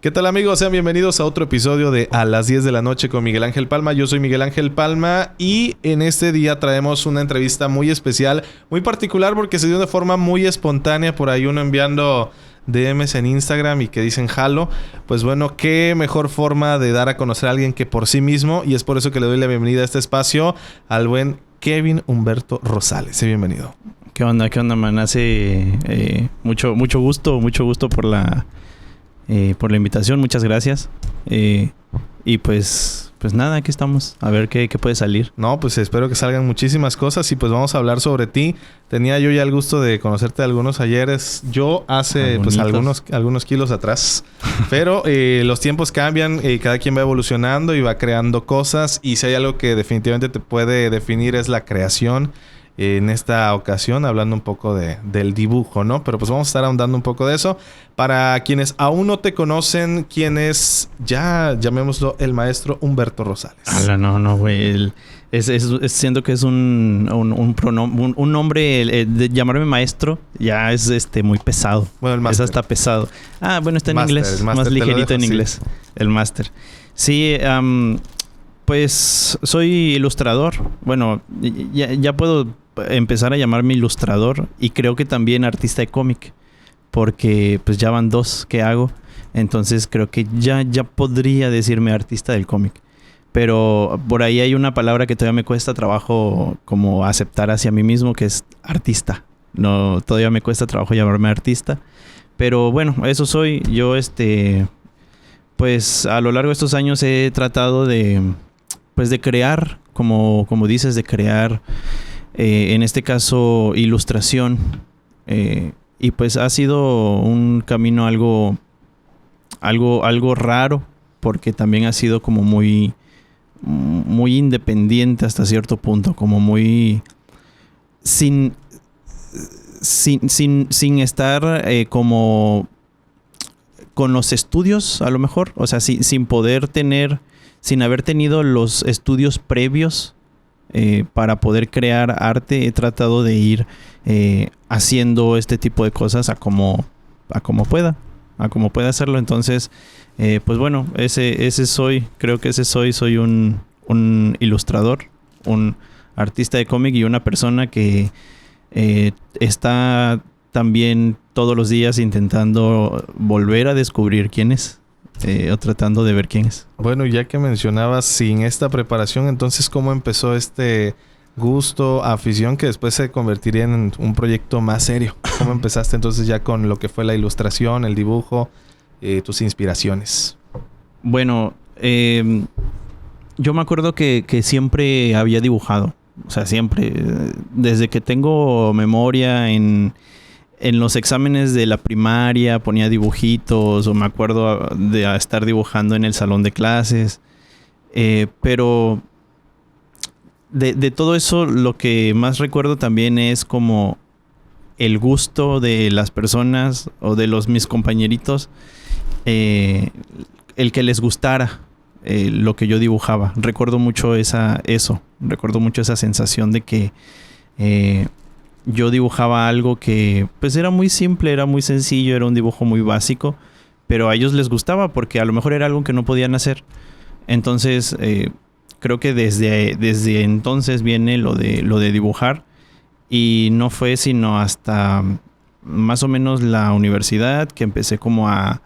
¿Qué tal, amigos? Sean bienvenidos a otro episodio de A las 10 de la noche con Miguel Ángel Palma. Yo soy Miguel Ángel Palma y en este día traemos una entrevista muy especial, muy particular porque se dio de forma muy espontánea, por ahí uno enviando DMs en Instagram y que dicen jalo. Pues bueno, qué mejor forma de dar a conocer a alguien que por sí mismo, y es por eso que le doy la bienvenida a este espacio al buen Kevin Humberto Rosales. Sea bienvenido. ¿Qué onda, man? Hace mucho gusto por la invitación. Muchas gracias. Y pues nada, aquí estamos. A ver qué puede salir. No, pues espero que salgan muchísimas cosas y pues vamos a hablar sobre ti. Tenía yo ya el gusto de conocerte algunos ayeres. Yo hace pues algunos kilos atrás. Pero los tiempos cambian, cada quien va evolucionando y va creando cosas. Y si hay algo que definitivamente te puede definir es la creación. En esta ocasión hablando un poco del dibujo, ¿no? Pero pues vamos a estar ahondando un poco de eso. Para quienes aún no te conocen, ¿quién es, ya llamémoslo, el maestro Humberto Rosales? No, güey. Siento que es un nombre, de llamarme maestro, ya es muy pesado. Bueno, el máster. Es hasta pesado. Bueno, está en inglés. Más ligerito en inglés. El máster. Sí, pues soy ilustrador. Bueno, ya puedo empezar a llamarme ilustrador y creo que también artista de cómic, porque pues ya van 2 que hago. Entonces creo que ya podría decirme artista del cómic. Pero por ahí hay una palabra que todavía me cuesta trabajo como aceptar hacia mí mismo, que es artista. No, todavía me cuesta trabajo llamarme artista. Pero bueno, eso soy. Yo pues a lo largo de estos años he tratado de crear, como dices, de crear, en este caso, ilustración. Y pues ha sido un camino algo raro, porque también ha sido como muy independiente hasta cierto punto, como muy sin estar como con los estudios, a lo mejor, o sea, sin haber tenido los estudios previos para poder crear arte. He tratado de ir haciendo este tipo de cosas a como pueda hacerlo. Entonces, pues bueno, ese soy. Creo que soy un ilustrador, un artista de cómic y una persona que está también todos los días intentando volver a descubrir quién es. O tratando de ver quién es. Bueno, ya que mencionabas sin esta preparación, entonces, ¿cómo empezó este gusto, afición que después se convertiría en un proyecto más serio? ¿Cómo empezaste entonces ya con lo que fue la ilustración, el dibujo, tus inspiraciones? Bueno, yo me acuerdo que siempre había dibujado. O sea, siempre. Desde que tengo memoria en los exámenes de la primaria ponía dibujitos, o me acuerdo de estar dibujando en el salón de clases. Pero de todo eso, lo que más recuerdo también es como el gusto de las personas o de mis compañeritos, el que les gustara lo que yo dibujaba. Recuerdo mucho esa sensación de que yo dibujaba algo que pues era muy simple, era muy sencillo, era un dibujo muy básico, pero a ellos les gustaba porque a lo mejor era algo que no podían hacer. Entonces creo que desde entonces viene lo de dibujar, y no fue sino hasta más o menos la universidad que empecé como a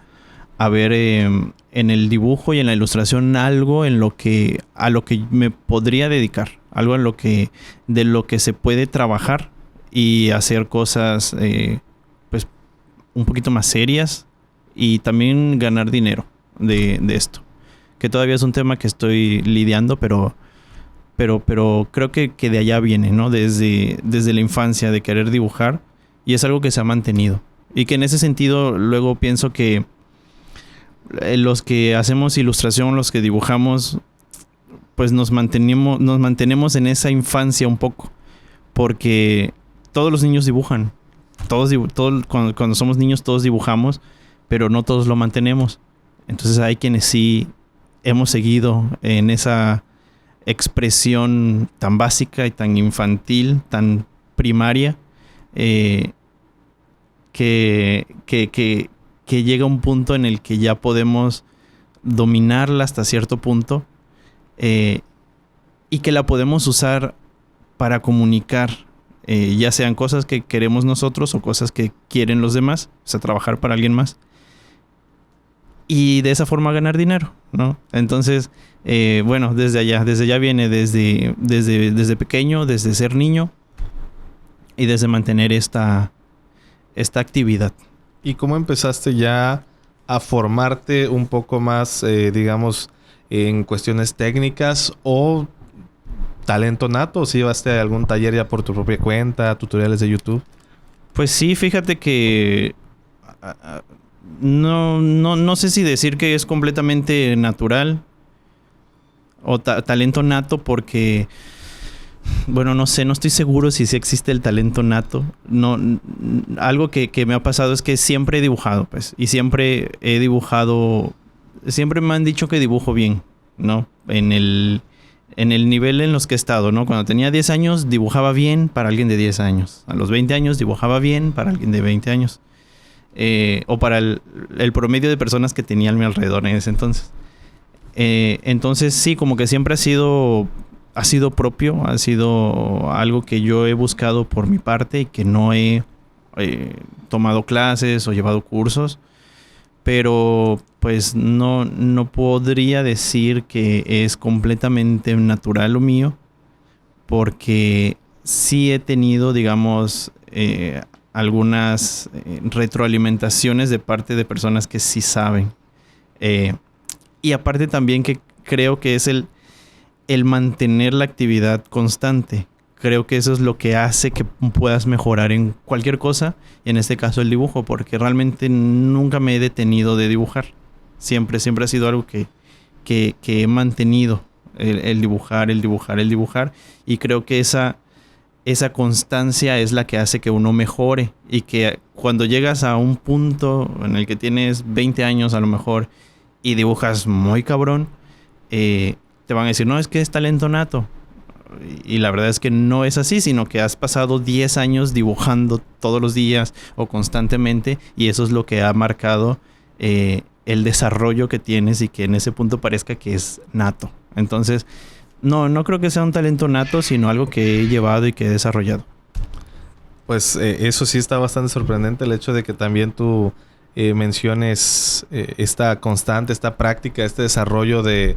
ver en el dibujo y en la ilustración algo a lo que me podría dedicar, algo de lo que se puede trabajar y hacer cosas pues un poquito más serias, y también ganar dinero de esto, que todavía es un tema que estoy lidiando, pero creo que de allá viene, ¿no? Desde la infancia, de querer dibujar, y es algo que se ha mantenido, y que en ese sentido luego pienso que los que hacemos ilustración, los que dibujamos, pues nos mantenemos en esa infancia un poco, porque todos los niños dibujan. Cuando somos niños todos dibujamos, pero no todos lo mantenemos. Entonces hay quienes sí hemos seguido en esa expresión tan básica y tan infantil, tan primaria, que que llega un punto en el que ya podemos dominarla hasta cierto punto, y que la podemos usar para comunicar, ya sean cosas que queremos nosotros o cosas que quieren los demás, o sea, trabajar para alguien más. Y de esa forma ganar dinero, ¿no? Entonces, bueno, desde allá viene desde pequeño, desde ser niño y desde mantener esta actividad. ¿Y cómo empezaste ya a formarte un poco más, digamos, en cuestiones técnicas o talento nato? ¿O si llevaste a algún taller ya por tu propia cuenta, tutoriales de YouTube? Pues sí, fíjate que no sé si decir que es completamente natural o talento nato, porque, bueno, no sé, no estoy seguro si sí existe el talento nato. Algo que me ha pasado es que siempre he dibujado, pues, y siempre he dibujado, siempre me han dicho que dibujo bien, ¿no? En el nivel en los que he estado, ¿no? Cuando tenía 10 años dibujaba bien para alguien de 10 años. A los 20 años dibujaba bien para alguien de 20 años. O para el promedio de personas que tenía a mi alrededor en ese entonces. Entonces sí, como que siempre ha sido propio, ha sido algo que yo he buscado por mi parte y que no he tomado clases o llevado cursos. Pero pues no podría decir que es completamente natural lo mío, porque sí he tenido, digamos, algunas retroalimentaciones de parte de personas que sí saben. Y aparte también que creo que es el mantener la actividad constante. Creo que eso es lo que hace que puedas mejorar en cualquier cosa, y en este caso el dibujo, porque realmente nunca me he detenido de dibujar. Siempre ha sido algo que he mantenido, el dibujar, y creo que esa constancia es la que hace que uno mejore, y que cuando llegas a un punto en el que tienes 20 años a lo mejor y dibujas muy cabrón, te van a decir, no, es que es talento nato. Y la verdad es que no es así, sino que has pasado 10 años dibujando todos los días o constantemente, y eso es lo que ha marcado el desarrollo que tienes, y que en ese punto parezca que es nato. Entonces, no creo que sea un talento nato, sino algo que he llevado y que he desarrollado. Pues eso sí está bastante sorprendente, el hecho de que también tú menciones esta constante, esta práctica, este desarrollo de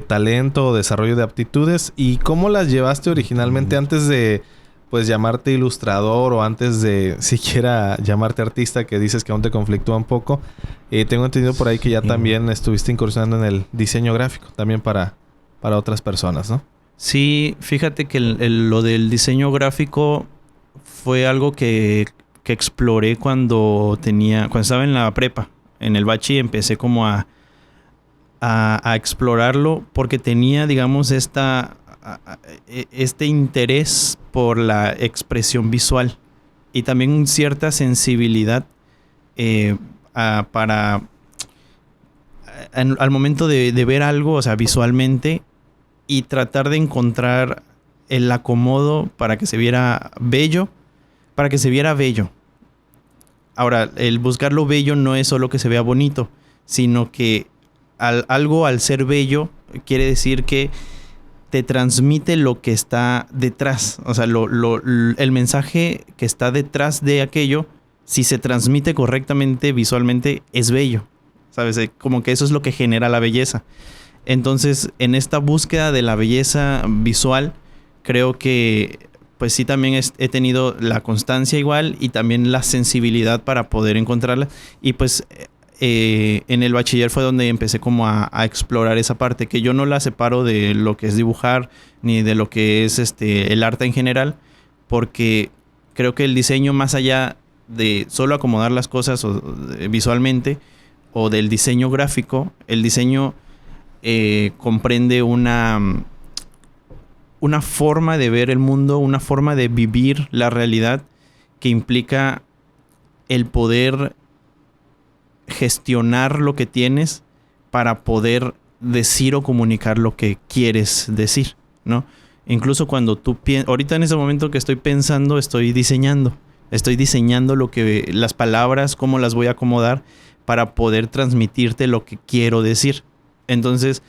talento, desarrollo de aptitudes. ¿Y cómo las llevaste originalmente antes de, pues, llamarte ilustrador, o antes de siquiera llamarte artista, que dices que aún te conflictúa un poco? Tengo entendido por ahí que ya también estuviste incursionando en el diseño gráfico, también para otras personas, ¿no? Sí, fíjate que lo del diseño gráfico fue algo que exploré cuando estaba en la prepa. En el bachi empecé como a explorarlo, porque tenía, digamos, este interés por la expresión visual, y también cierta sensibilidad al momento de ver algo, o sea, visualmente, y tratar de encontrar el acomodo para que se viera bello. Ahora, el buscar lo bello no es solo que se vea bonito, sino que algo al ser bello quiere decir que te transmite lo que está detrás. O sea, el mensaje que está detrás de aquello, si se transmite correctamente visualmente, es bello. ¿Sabes? Como que eso es lo que genera la belleza. Entonces, en esta búsqueda de la belleza visual, creo que pues sí también he tenido la constancia igual, y también la sensibilidad para poder encontrarla. Y pues en el bachiller fue donde empecé como a explorar esa parte, que yo no la separo de lo que es dibujar, ni de lo que es el arte en general, porque creo que el diseño, más allá de solo acomodar las cosas visualmente, o del diseño gráfico, el diseño comprende una forma de ver el mundo, una forma de vivir la realidad, que implica el poder gestionar lo que tienes para poder decir o comunicar lo que quieres decir, ¿no? Incluso cuando tú ahorita en ese momento que estoy pensando, estoy diseñando las palabras, cómo las voy a acomodar para poder transmitirte lo que quiero decir. Entonces,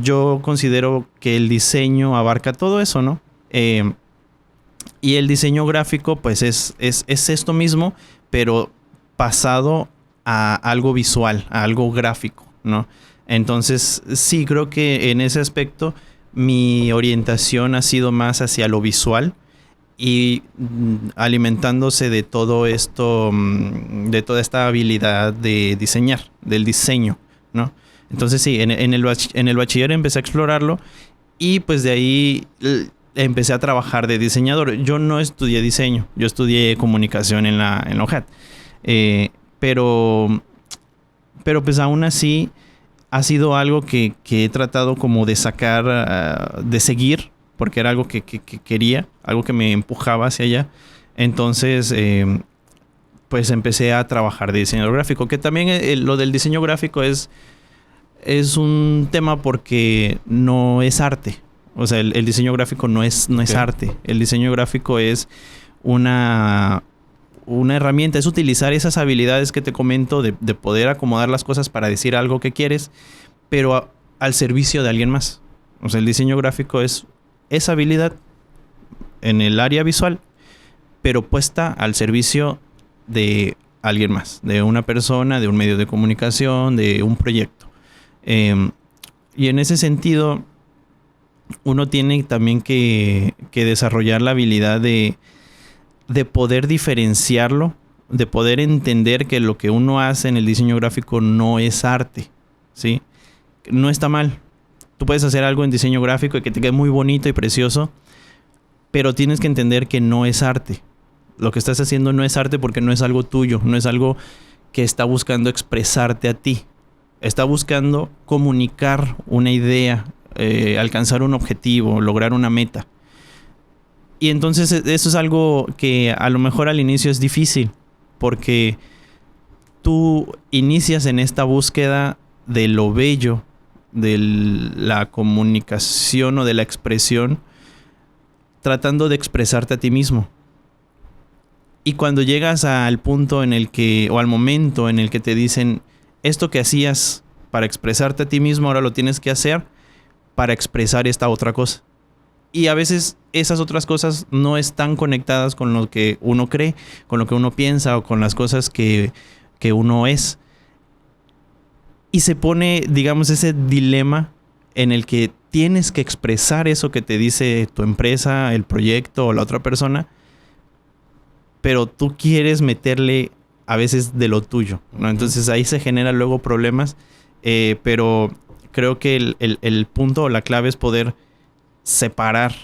yo considero que el diseño abarca todo eso, ¿no? Y el diseño gráfico, pues es esto mismo, pero pasado a algo visual, a algo gráfico, ¿no? Entonces, sí, creo que en ese aspecto mi orientación ha sido más hacia lo visual y alimentándose de todo esto, de toda esta habilidad de diseñar, del diseño, ¿no? Entonces sí, en el bachiller empecé a explorarlo y pues de ahí empecé a trabajar de diseñador. Yo no estudié diseño, yo estudié comunicación en la UJAT. Pero pues aún así ha sido algo que he tratado como de sacar, de seguir, porque era algo que quería, algo que me empujaba hacia allá. Entonces, pues empecé a trabajar de diseñador gráfico, que también lo del diseño gráfico es un tema porque no es arte. O sea, el diseño gráfico no es arte. El diseño gráfico es una herramienta, es utilizar esas habilidades que te comento de poder acomodar las cosas para decir algo que quieres, pero al servicio de alguien más. O sea, el diseño gráfico es esa habilidad en el área visual, pero puesta al servicio de alguien más, de una persona, de un medio de comunicación, de un proyecto. Y en ese sentido, uno tiene también que desarrollar la habilidad de poder diferenciarlo, de poder entender que lo que uno hace en el diseño gráfico no es arte, ¿sí? No está mal. Tú puedes hacer algo en diseño gráfico y que te quede muy bonito y precioso, pero tienes que entender que no es arte. Lo que estás haciendo no es arte porque no es algo tuyo, no es algo que está buscando expresarte a ti. Está buscando comunicar una idea, alcanzar un objetivo, lograr una meta. Y entonces eso es algo que a lo mejor al inicio es difícil, porque tú inicias en esta búsqueda de lo bello, de la comunicación o de la expresión, tratando de expresarte a ti mismo. Y cuando llegas al punto en el que, o al momento en el que te dicen, esto que hacías para expresarte a ti mismo, ahora lo tienes que hacer para expresar esta otra cosa. Y a veces esas otras cosas no están conectadas con lo que uno cree, con lo que uno piensa o con las cosas que uno es. Y se pone, digamos, ese dilema en el que tienes que expresar eso que te dice tu empresa, el proyecto o la otra persona, pero tú quieres meterle a veces de lo tuyo, ¿no? Entonces ahí se generan luego problemas, pero creo que el punto o la clave es poder separar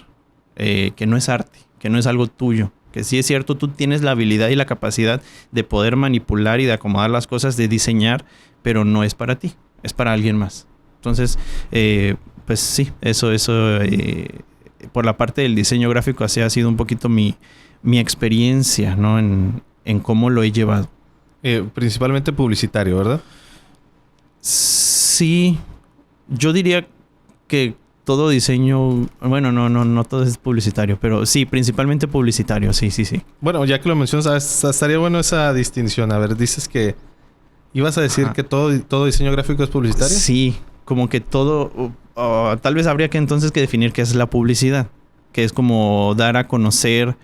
que no es arte, que no es algo tuyo, que sí es cierto, tú tienes la habilidad y la capacidad de poder manipular y de acomodar las cosas, de diseñar, pero no es para ti, es para alguien más. Entonces, pues sí, eso por la parte del diseño gráfico así ha sido un poquito mi experiencia, ¿no? En cómo lo he llevado. Principalmente publicitario, ¿verdad? Sí, yo diría que todo diseño, bueno, no todo es publicitario, pero sí, principalmente publicitario, sí. Bueno, ya que lo mencionas, estaría bueno esa distinción. A ver, dices que ibas a decir que todo diseño gráfico es publicitario. Sí, como que todo, tal vez habría que entonces que definir qué es la publicidad, que es como dar a conocer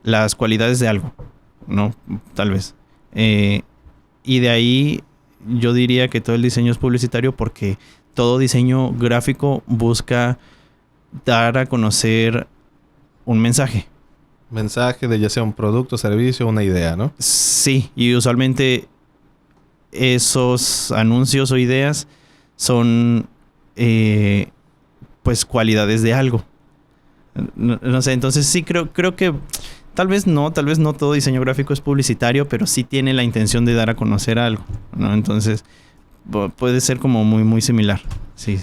las cualidades de algo, ¿no? Tal vez. Y de ahí yo diría que todo el diseño es publicitario porque todo diseño gráfico busca dar a conocer un mensaje. Mensaje de ya sea un producto, servicio, una idea, ¿no? Sí, y usualmente esos anuncios o ideas son pues cualidades de algo. No sé, entonces sí creo que tal vez no todo diseño gráfico es publicitario, pero sí tiene la intención de dar a conocer algo, ¿no? Entonces puede ser como muy, muy similar. Sí.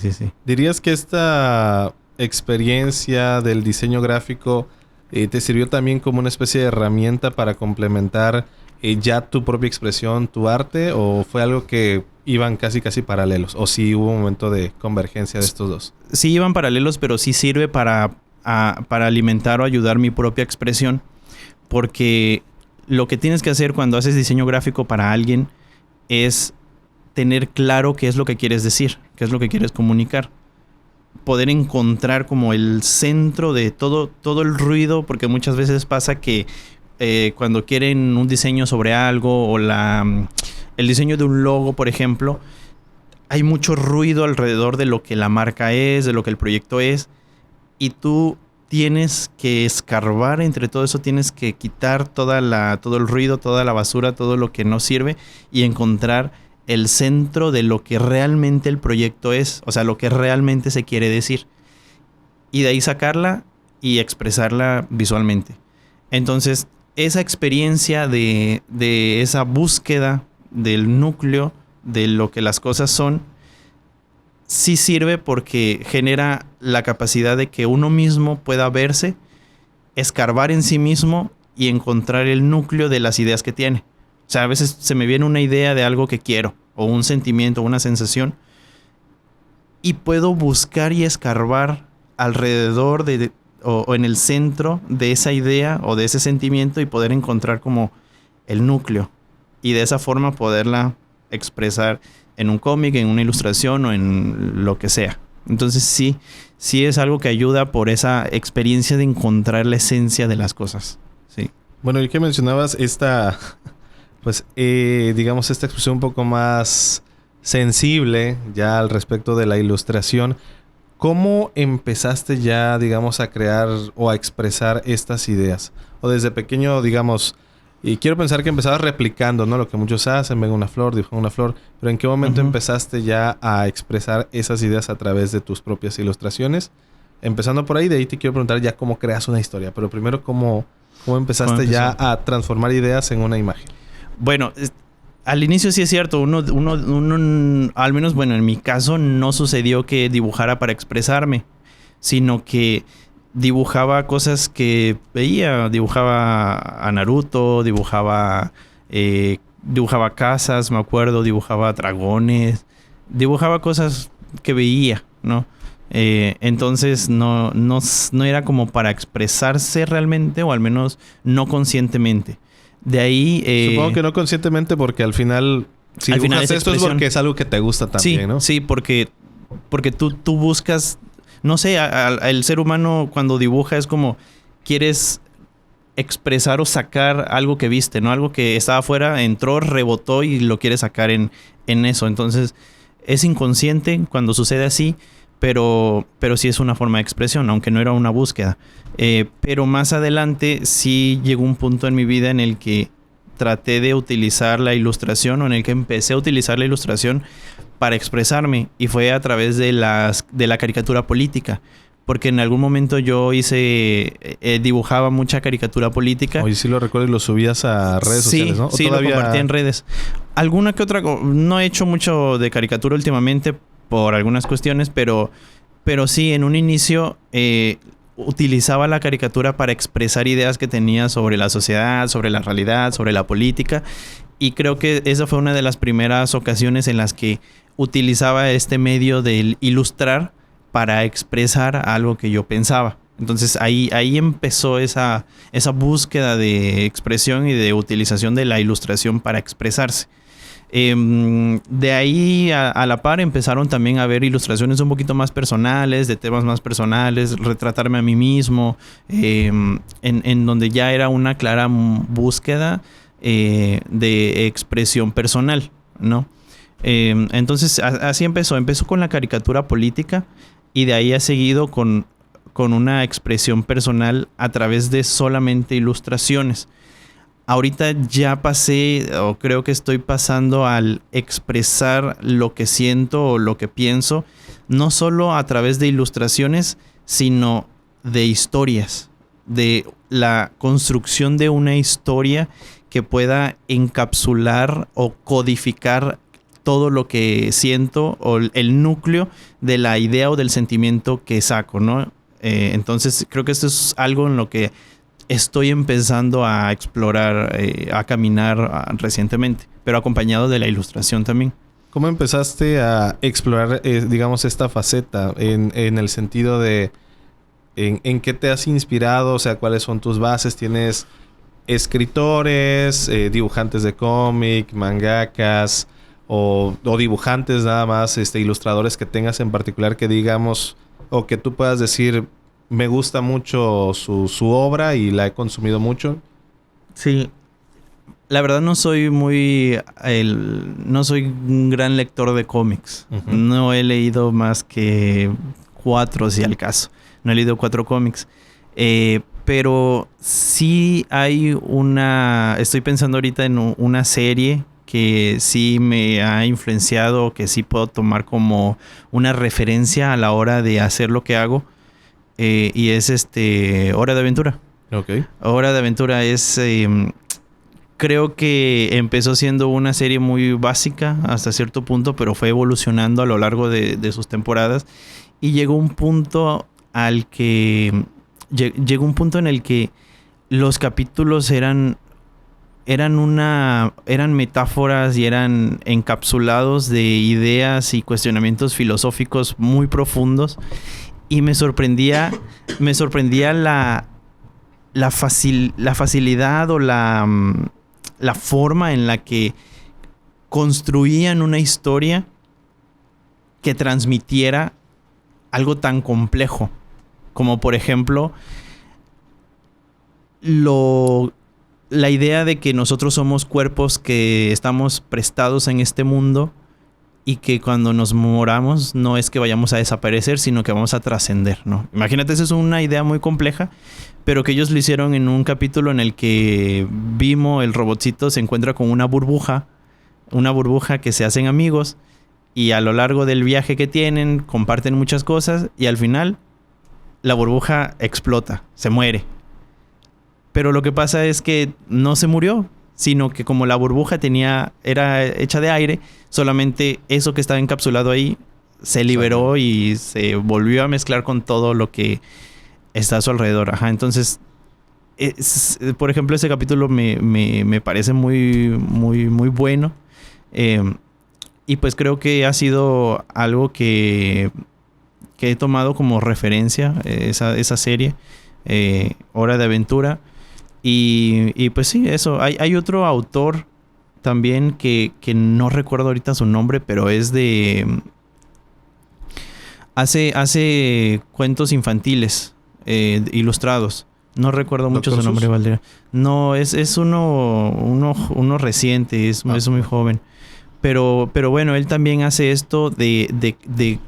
¿Dirías que esta experiencia del diseño gráfico te sirvió también como una especie de herramienta para complementar ya tu propia expresión, tu arte? ¿O fue algo que iban casi paralelos? ¿O sí hubo un momento de convergencia de estos dos? Sí iban paralelos, pero sí sirve para alimentar o ayudar mi propia expresión. Porque lo que tienes que hacer cuando haces diseño gráfico para alguien es tener claro qué es lo que quieres decir, qué es lo que quieres comunicar. Poder encontrar como el centro de todo el ruido, porque muchas veces pasa que cuando quieren un diseño sobre algo o el diseño de un logo, por ejemplo, hay mucho ruido alrededor de lo que la marca es, de lo que el proyecto es, y tú tienes que escarbar entre todo eso, tienes que quitar todo el ruido, toda la basura, todo lo que no sirve y encontrar el centro de lo que realmente el proyecto es, o sea, lo que realmente se quiere decir. Y de ahí sacarla y expresarla visualmente. Entonces, esa experiencia de esa búsqueda del núcleo de lo que las cosas son, sí sirve porque genera la capacidad de que uno mismo pueda verse, escarbar en sí mismo y encontrar el núcleo de las ideas que tiene. O sea, a veces se me viene una idea de algo que quiero, o un sentimiento, una sensación, y puedo buscar y escarbar alrededor o en el centro de esa idea o de ese sentimiento y poder encontrar como el núcleo. Y de esa forma poderla expresar en un cómic, en una ilustración o en lo que sea. Entonces sí es algo que ayuda por esa experiencia de encontrar la esencia de las cosas. Sí. Bueno, y que mencionabas esta expresión un poco más sensible ya al respecto de la ilustración. ¿Cómo empezaste ya, digamos, a crear o a expresar estas ideas? O desde pequeño, digamos, y quiero pensar que empezabas replicando, ¿no? Lo que muchos hacen, ven una flor, dibujan una flor. Pero ¿en qué momento empezaste ya a expresar esas ideas a través de tus propias ilustraciones? Empezando por ahí, de ahí te quiero preguntar ya cómo creas una historia. Pero primero, ¿cómo empezaste ya a transformar ideas en una imagen? Bueno, al inicio sí es cierto. Uno, al menos, bueno, en mi caso no sucedió que dibujara para expresarme, sino que dibujaba cosas que veía. Dibujaba a Naruto, dibujaba casas, me acuerdo, dibujaba dragones, dibujaba cosas que veía, ¿no? Entonces no era como para expresarse realmente, o al menos no conscientemente. De ahí... Supongo que no conscientemente, porque al final, si al dibujas final esto es porque es algo que te gusta también, sí, ¿no? Sí, porque tú buscas... No sé, el ser humano cuando dibuja es como quieres expresar o sacar algo que viste, ¿no? Algo que estaba afuera, entró, rebotó y lo quieres sacar en eso. Entonces, es inconsciente cuando sucede así, pero sí es una forma de expresión, aunque no era una búsqueda. Pero más adelante sí llegó un punto en mi vida en el que traté de utilizar la ilustración, o en el que empecé a utilizar la ilustración para expresarme, y fue a través de la caricatura política, porque en algún momento yo dibujaba mucha caricatura política. Oye, sí lo recuerdo, y lo subías a redes sociales, ¿no? Sí, ¿todavía? Lo compartí en redes. Alguna que otra, no he hecho mucho de caricatura últimamente por algunas cuestiones, pero sí, en un inicio utilizaba la caricatura para expresar ideas que tenía sobre la sociedad, sobre la realidad, sobre la política, y creo que esa fue una de las primeras ocasiones en las que utilizaba este medio de ilustrar para expresar algo que yo pensaba. Entonces ahí empezó esa búsqueda de expresión y de utilización de la ilustración para expresarse. De ahí a la par empezaron también a ver ilustraciones un poquito más personales, de temas más personales, retratarme a mí mismo, en donde ya era una clara búsqueda de expresión personal, ¿no? Entonces así empezó con la caricatura política, y de ahí ha seguido con una expresión personal a través de solamente ilustraciones. Ahorita ya pasé, o creo que estoy pasando al expresar lo que siento o lo que pienso, no solo a través de ilustraciones, sino de historias, de la construcción de una historia que pueda encapsular o codificar todo lo que siento, o el núcleo de la idea o del sentimiento que saco, ¿no? Entonces creo que esto es algo en lo que estoy empezando a explorar, a caminar recientemente, pero acompañado de la ilustración también. ¿Cómo empezaste a explorar, digamos, esta faceta en el sentido de en qué te has inspirado? O sea, ¿cuáles son tus bases? ¿Tienes escritores, dibujantes de cómic, mangakas, o dibujantes nada más, ilustradores que tengas en particular que digamos, o que tú puedas decir, me gusta mucho su obra y la he consumido mucho? Sí. La verdad no soy no soy un gran lector de cómics. Uh-huh. No he leído más que 4, si al caso. No he leído 4 cómics. Pero sí hay estoy pensando ahorita en una serie que sí me ha influenciado, que sí puedo tomar como una referencia a la hora de hacer lo que hago. Y es Hora de Aventura. Okay. Hora de Aventura es... creo que empezó siendo una serie muy básica hasta cierto punto, pero fue evolucionando a lo largo de sus temporadas. Y llegó un punto en el que los capítulos eran metáforas y eran encapsulados de ideas y cuestionamientos filosóficos muy profundos. Y me sorprendía la facilidad o la forma en la que construían una historia que transmitiera algo tan complejo. Como por ejemplo, la idea de que nosotros somos cuerpos que estamos prestados en este mundo y que cuando nos moramos no es que vayamos a desaparecer, sino que vamos a trascender, ¿no? Imagínate, esa es una idea muy compleja, pero que ellos lo hicieron en un capítulo en el que Vimo, el robotcito, se encuentra con una burbuja que se hacen amigos y a lo largo del viaje que tienen comparten muchas cosas y al final la burbuja explota, se muere. Pero lo que pasa es que no se murió, sino que como la burbuja era hecha de aire, solamente eso que estaba encapsulado ahí se liberó y se volvió a mezclar con todo lo que está a su alrededor. Ajá, entonces, por ejemplo, ese capítulo me parece muy, muy, muy bueno. Y pues creo que ha sido algo que he tomado como referencia, esa serie, Hora de Aventura. Y pues sí, eso. Hay otro autor también que no recuerdo ahorita su nombre, pero es hace cuentos infantiles ilustrados. No recuerdo mucho su nombre, Valdera. No, es uno reciente, es muy joven. Pero bueno, él también hace esto de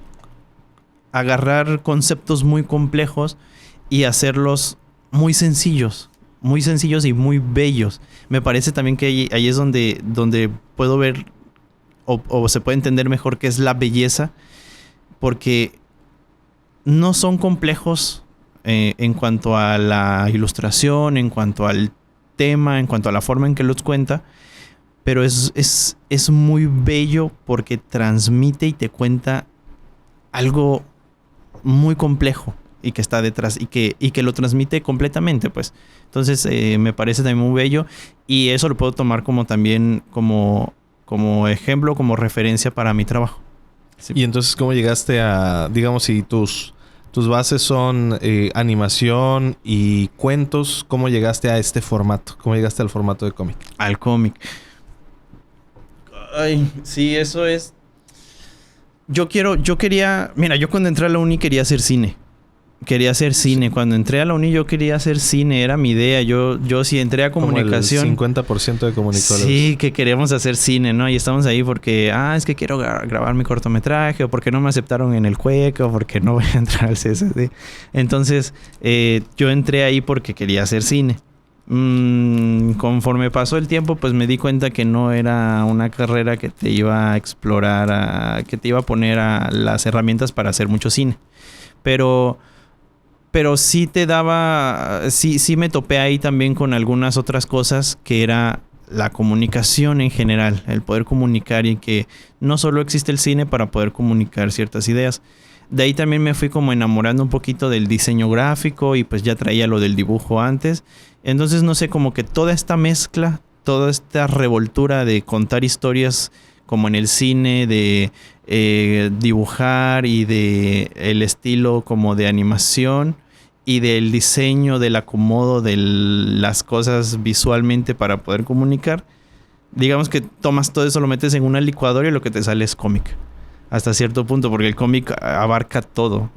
agarrar conceptos muy complejos y hacerlos muy sencillos y muy bellos. Me parece también que ahí es donde puedo ver o se puede entender mejor qué es la belleza, porque no son complejos en cuanto a la ilustración, en cuanto al tema, en cuanto a la forma en que los cuenta, pero es muy bello porque transmite y te cuenta algo muy complejo y que está detrás y que lo transmite completamente, pues. Entonces me parece también muy bello y eso lo puedo tomar como también como ejemplo, como referencia para mi trabajo. Sí. Y entonces, ¿cómo llegaste a, digamos, si tus bases son animación y cuentos, cómo llegaste a este formato? ¿Cómo llegaste al formato de cómic? Al cómic. Ay, sí, eso es. Yo cuando entré a la uni quería hacer cine. Cuando entré a la uni yo quería hacer cine, era mi idea. Yo sí entré a comunicación. Como el 50% de comunicólogos. Sí, que queremos hacer cine, ¿no? Y estamos ahí porque, es que quiero grabar mi cortometraje, o porque no me aceptaron en el CUEC, o porque no voy a entrar al CSD. Entonces, yo entré ahí porque quería hacer cine. Conforme pasó el tiempo, pues me di cuenta que no era una carrera que te iba a explorar, que te iba a poner a las herramientas para hacer mucho cine. Pero sí te daba... Sí me topé ahí también con algunas otras cosas, que era la comunicación en general. El poder comunicar, y que no solo existe el cine para poder comunicar ciertas ideas. De ahí también me fui como enamorando un poquito del diseño gráfico, y pues ya traía lo del dibujo antes. Entonces, no sé, como que toda esta mezcla, toda esta revoltura de contar historias como en el cine, de dibujar, y de el estilo como de animación, y del diseño, del acomodo de las cosas visualmente para poder comunicar, digamos que tomas todo eso, lo metes en una licuadora y lo que te sale es cómic. Hasta cierto punto, porque el cómic abarca todo.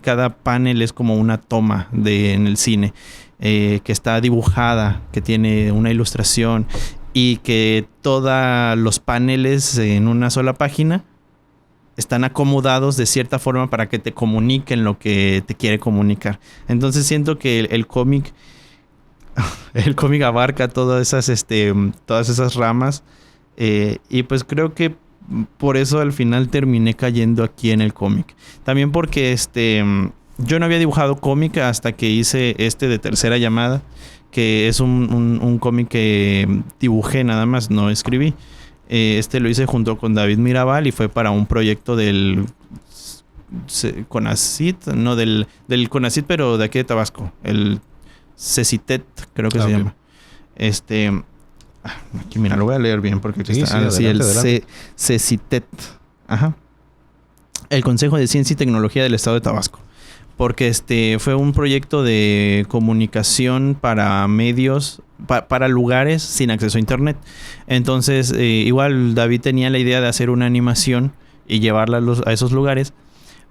Cada panel es como una toma en el cine, que está dibujada, que tiene una ilustración y que todos los paneles en una sola página están acomodados de cierta forma para que te comuniquen lo que te quiere comunicar. Entonces siento que el cómic abarca todas esas ramas, y pues creo que por eso al final terminé cayendo aquí en el cómic. También porque yo no había dibujado cómic hasta que hice de Tercera Llamada, que es un cómic que dibujé nada más, no escribí. Lo hice junto con David Mirabal y fue para un proyecto del CONACYT, no del CONACYT, pero de aquí de Tabasco, el CECITET, creo que se llama. Aquí, mira, lo voy a leer bien porque aquí está. El CECITET. Ajá. El Consejo de Ciencia y Tecnología del Estado de Tabasco. Porque fue un proyecto de comunicación para medios, para lugares sin acceso a internet. Entonces, igual David tenía la idea de hacer una animación y llevarla a esos lugares.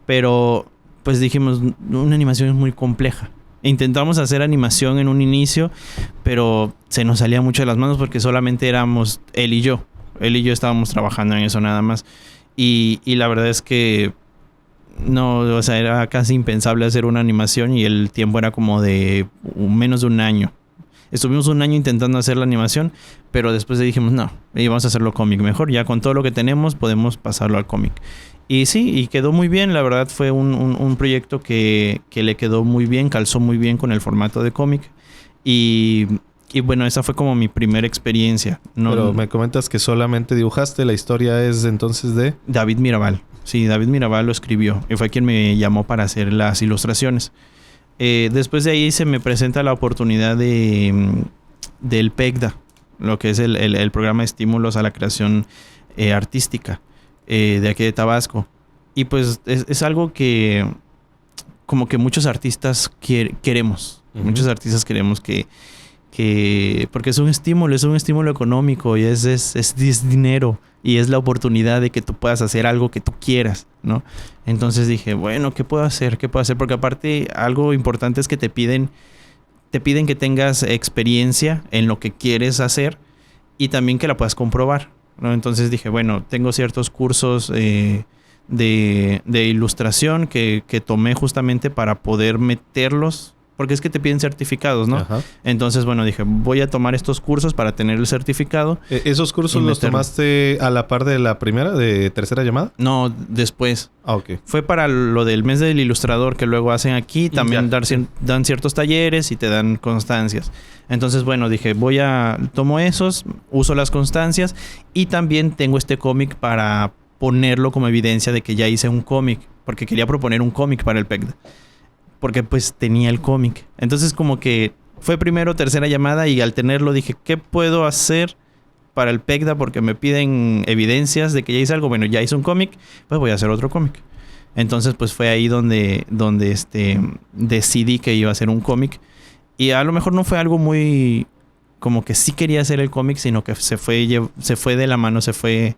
Pero, pues dijimos, una animación es muy compleja. Intentamos hacer animación en un inicio, pero se nos salía mucho de las manos porque solamente éramos él y yo. Él y yo estábamos trabajando en eso nada más. Y la verdad es que no, o sea, era casi impensable hacer una animación y el tiempo era como de menos de un año. Estuvimos un año intentando hacer la animación, pero después dijimos, no, vamos a hacerlo cómic mejor. Ya con todo lo que tenemos podemos pasarlo al cómic. Y sí, y quedó muy bien. La verdad fue un proyecto que le quedó muy bien, calzó muy bien con el formato de cómic. Y bueno, esa fue como mi primera experiencia. Pero me comentas que solamente dibujaste. La historia es entonces de David Mirabal. Sí, David Mirabal lo escribió y fue quien me llamó para hacer las ilustraciones. Después de ahí se me presenta la oportunidad del PECDA, lo que es el programa de estímulos a la creación artística de aquí de Tabasco. Y pues es algo que como que muchos artistas queremos. Uh-huh. Muchos artistas queremos que porque es un estímulo económico y es dinero y es la oportunidad de que tú puedas hacer algo que tú quieras, ¿no? Entonces dije, bueno, ¿qué puedo hacer? Porque aparte algo importante es que te piden que tengas experiencia en lo que quieres hacer y también que la puedas comprobar, ¿no? Entonces dije, bueno, tengo ciertos cursos de ilustración que tomé justamente para poder meterlos. Porque es que te piden certificados, ¿no? Ajá. Entonces, bueno, dije, voy a tomar estos cursos para tener el certificado. ¿Esos cursos los tomaste a la par de la primera, de Tercera Llamada? No, después. Ah, ok. Fue para lo del mes del ilustrador que luego hacen aquí. También dan ciertos talleres y te dan constancias. Entonces, bueno, dije, tomo esos, uso las constancias y también tengo este cómic para ponerlo como evidencia de que ya hice un cómic. Porque quería proponer un cómic para el PECDA. Porque pues tenía el cómic. Entonces como que fue primero Tercera Llamada y al tenerlo dije, ¿qué puedo hacer para el PECDA? Porque me piden evidencias de que ya hice algo. Bueno, ya hice un cómic, pues voy a hacer otro cómic. Entonces pues fue ahí donde decidí que iba a hacer un cómic. Y a lo mejor no fue algo muy... como que sí quería hacer el cómic, sino que se fue de la mano, se fue...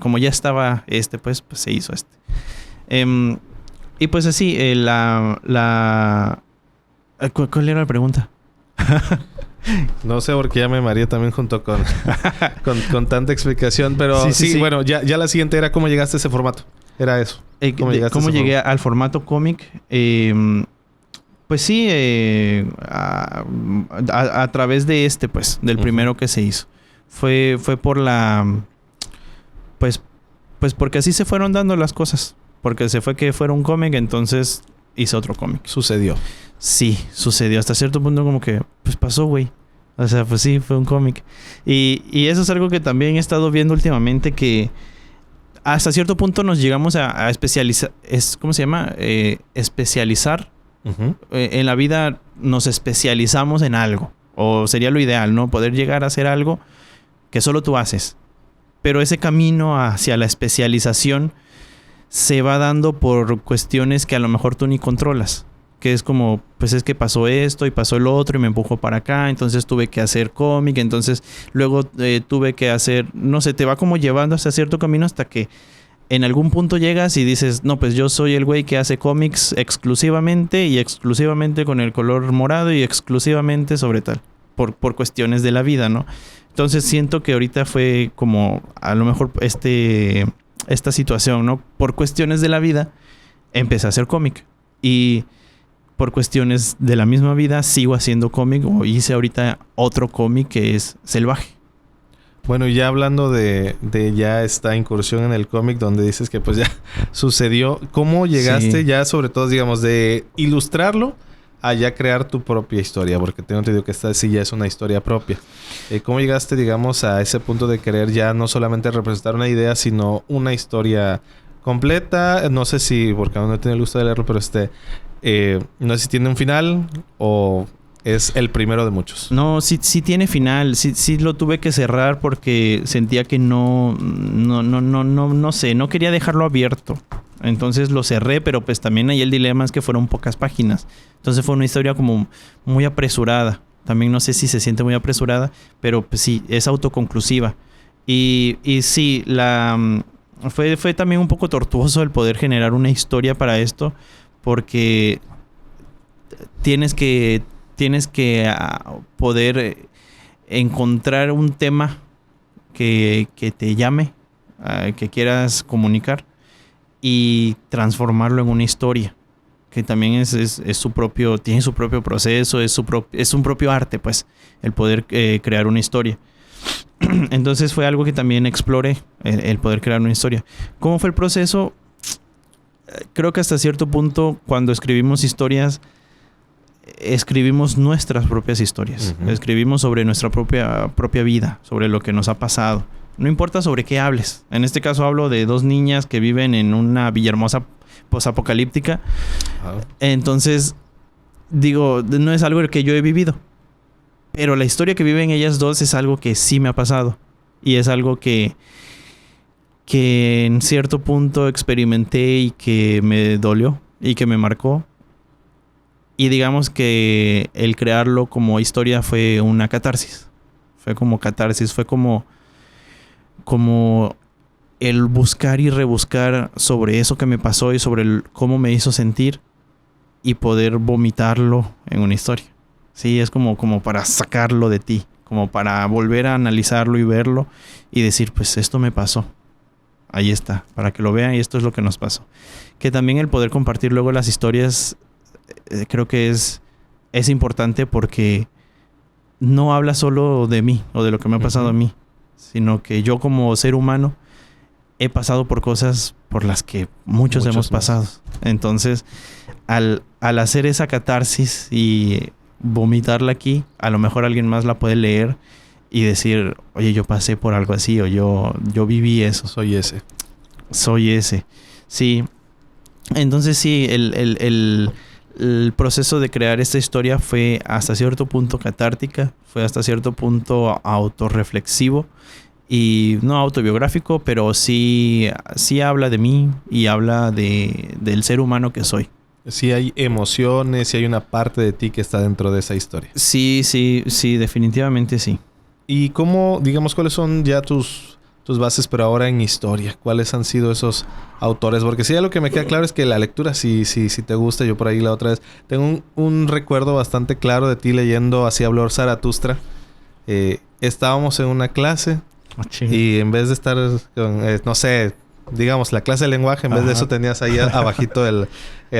como ya estaba pues se hizo y pues así, ¿cuál era la pregunta? No sé, porque ya me mareé también junto con tanta explicación. Pero sí. Bueno, ya la siguiente era cómo llegaste a ese formato. Era eso. ¿Cómo llegué al formato cómic? Pues sí, a través de pues, del primero que se hizo. Fue por pues porque así se fueron dando las cosas. Porque se fue que fuera un cómic, entonces hice otro cómic. ¿Sucedió? Sí, sucedió. Hasta cierto punto como que, pues pasó, güey. O sea, pues sí, fue un cómic. Y eso es algo que también he estado viendo últimamente, que hasta cierto punto nos llegamos a especializar. ¿Cómo se llama? Especializar. Uh-huh. En la vida nos especializamos en algo. O sería lo ideal, ¿no? Poder llegar a hacer algo que solo tú haces. Pero ese camino hacia la especialización se va dando por cuestiones que a lo mejor tú ni controlas. que es como, pues es que pasó esto y pasó el otro y me empujó para acá, entonces tuve que hacer cómic, entonces luego tuve que hacer, no sé, te va como llevando hacia cierto camino hasta que en algún punto llegas y dices, no, pues yo soy el güey que hace cómics exclusivamente y exclusivamente con el color morado y exclusivamente sobre tal, por cuestiones de la vida, ¿no? Entonces siento que ahorita fue como a lo mejor esta situación, ¿no? Por cuestiones de la vida empecé a hacer cómic y por cuestiones de la misma vida sigo haciendo cómic o hice ahorita otro cómic que es Selvaje. Bueno, ya hablando de ya esta incursión en el cómic donde dices que pues ya sucedió, ¿cómo llegaste ya sobre todo, digamos, de ilustrarlo a ya crear tu propia historia? Porque tengo entendido que esta sí ya es una historia propia. ¿Cómo llegaste, digamos, a ese punto de querer ya no solamente representar una idea, sino una historia completa? No sé si, porque aún no he tenido el gusto de leerlo, pero no sé si tiene un final o es el primero de muchos. No, sí tiene final. Sí lo tuve que cerrar porque sentía que no sé, no quería dejarlo abierto. Entonces lo cerré, pero pues también ahí el dilema es que fueron pocas páginas. Entonces fue una historia como muy apresurada. También no sé si se siente muy apresurada, pero pues sí, es autoconclusiva. Y sí, fue también un poco tortuoso el poder generar una historia para esto, porque tienes que poder encontrar un tema que te llame, que quieras comunicar y transformarlo en una historia que también es su propio, tiene su propio proceso, es un propio arte, pues, el poder crear una historia. Entonces fue algo que también exploré, el poder crear una historia. ¿Cómo fue el proceso? Creo que hasta cierto punto, cuando escribimos historias, escribimos nuestras propias historias. Uh-huh. Escribimos sobre nuestra propia vida, sobre lo que nos ha pasado. No importa sobre qué hables. En este caso hablo de dos niñas que viven en una Villahermosa posapocalíptica. Uh-huh. Entonces, digo, no es algo que yo he vivido. Pero la historia que viven ellas dos es algo que sí me ha pasado. Y es algo que en cierto punto experimenté y que me dolió y que me marcó. Y digamos que el crearlo como historia fue una catarsis. Fue como catarsis, fue como el buscar y rebuscar sobre eso que me pasó y sobre cómo me hizo sentir y poder vomitarlo en una historia. Sí, es como para sacarlo de ti, como para volver a analizarlo y verlo y decir, pues esto me pasó. Ahí está, para que lo vean y esto es lo que nos pasó. Que también el poder compartir luego las historias creo que es importante porque no habla solo de mí o de lo que me ha pasado a mí, sino que yo como ser humano he pasado por cosas por las que muchos hemos pasado. Entonces, al hacer esa catarsis y vomitarla aquí, a lo mejor alguien más la puede leer y decir, oye, yo pasé por algo así o yo viví eso. Soy ese. Sí. Entonces sí, el proceso de crear esta historia fue hasta cierto punto catártica, fue hasta cierto punto autorreflexivo y no autobiográfico, pero sí habla de mí y habla del ser humano que soy. Sí hay emociones, sí hay una parte de ti que está dentro de esa historia. Sí, definitivamente sí. ¿Y cómo, digamos, cuáles son ya tus bases, pero ahora en historia? ¿Cuáles han sido esos autores? Porque sí, lo que me queda claro es que la lectura sí te gusta. Yo por ahí la otra vez tengo un recuerdo bastante claro de ti leyendo Así habló Zaratustra. Estábamos en una clase y en vez de estar con, no sé, digamos, la clase de lenguaje, en vez de eso tenías ahí abajito el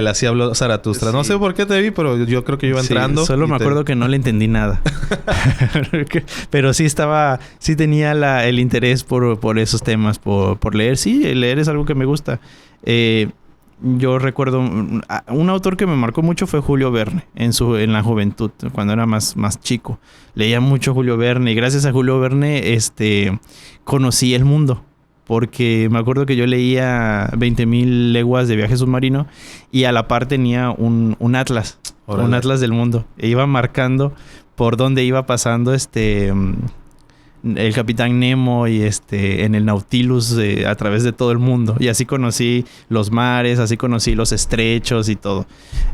Así habló Zaratustra. Sí. No sé por qué te vi, pero yo creo que iba entrando. Solo me acuerdo que no le entendí nada. Pero sí tenía el interés por esos temas, por leer. Sí, leer es algo que me gusta. Yo recuerdo un autor que me marcó mucho fue Julio Verne en la juventud, cuando era más chico. Leía mucho Julio Verne y gracias a Julio Verne conocí el mundo. Porque me acuerdo que yo leía 20,000 leguas de viaje submarino y a la par tenía un atlas. Órale. Un atlas del mundo. E iba marcando por dónde iba pasando el Capitán Nemo y en el Nautilus a través de todo el mundo. Y así conocí los mares, así conocí los estrechos y todo.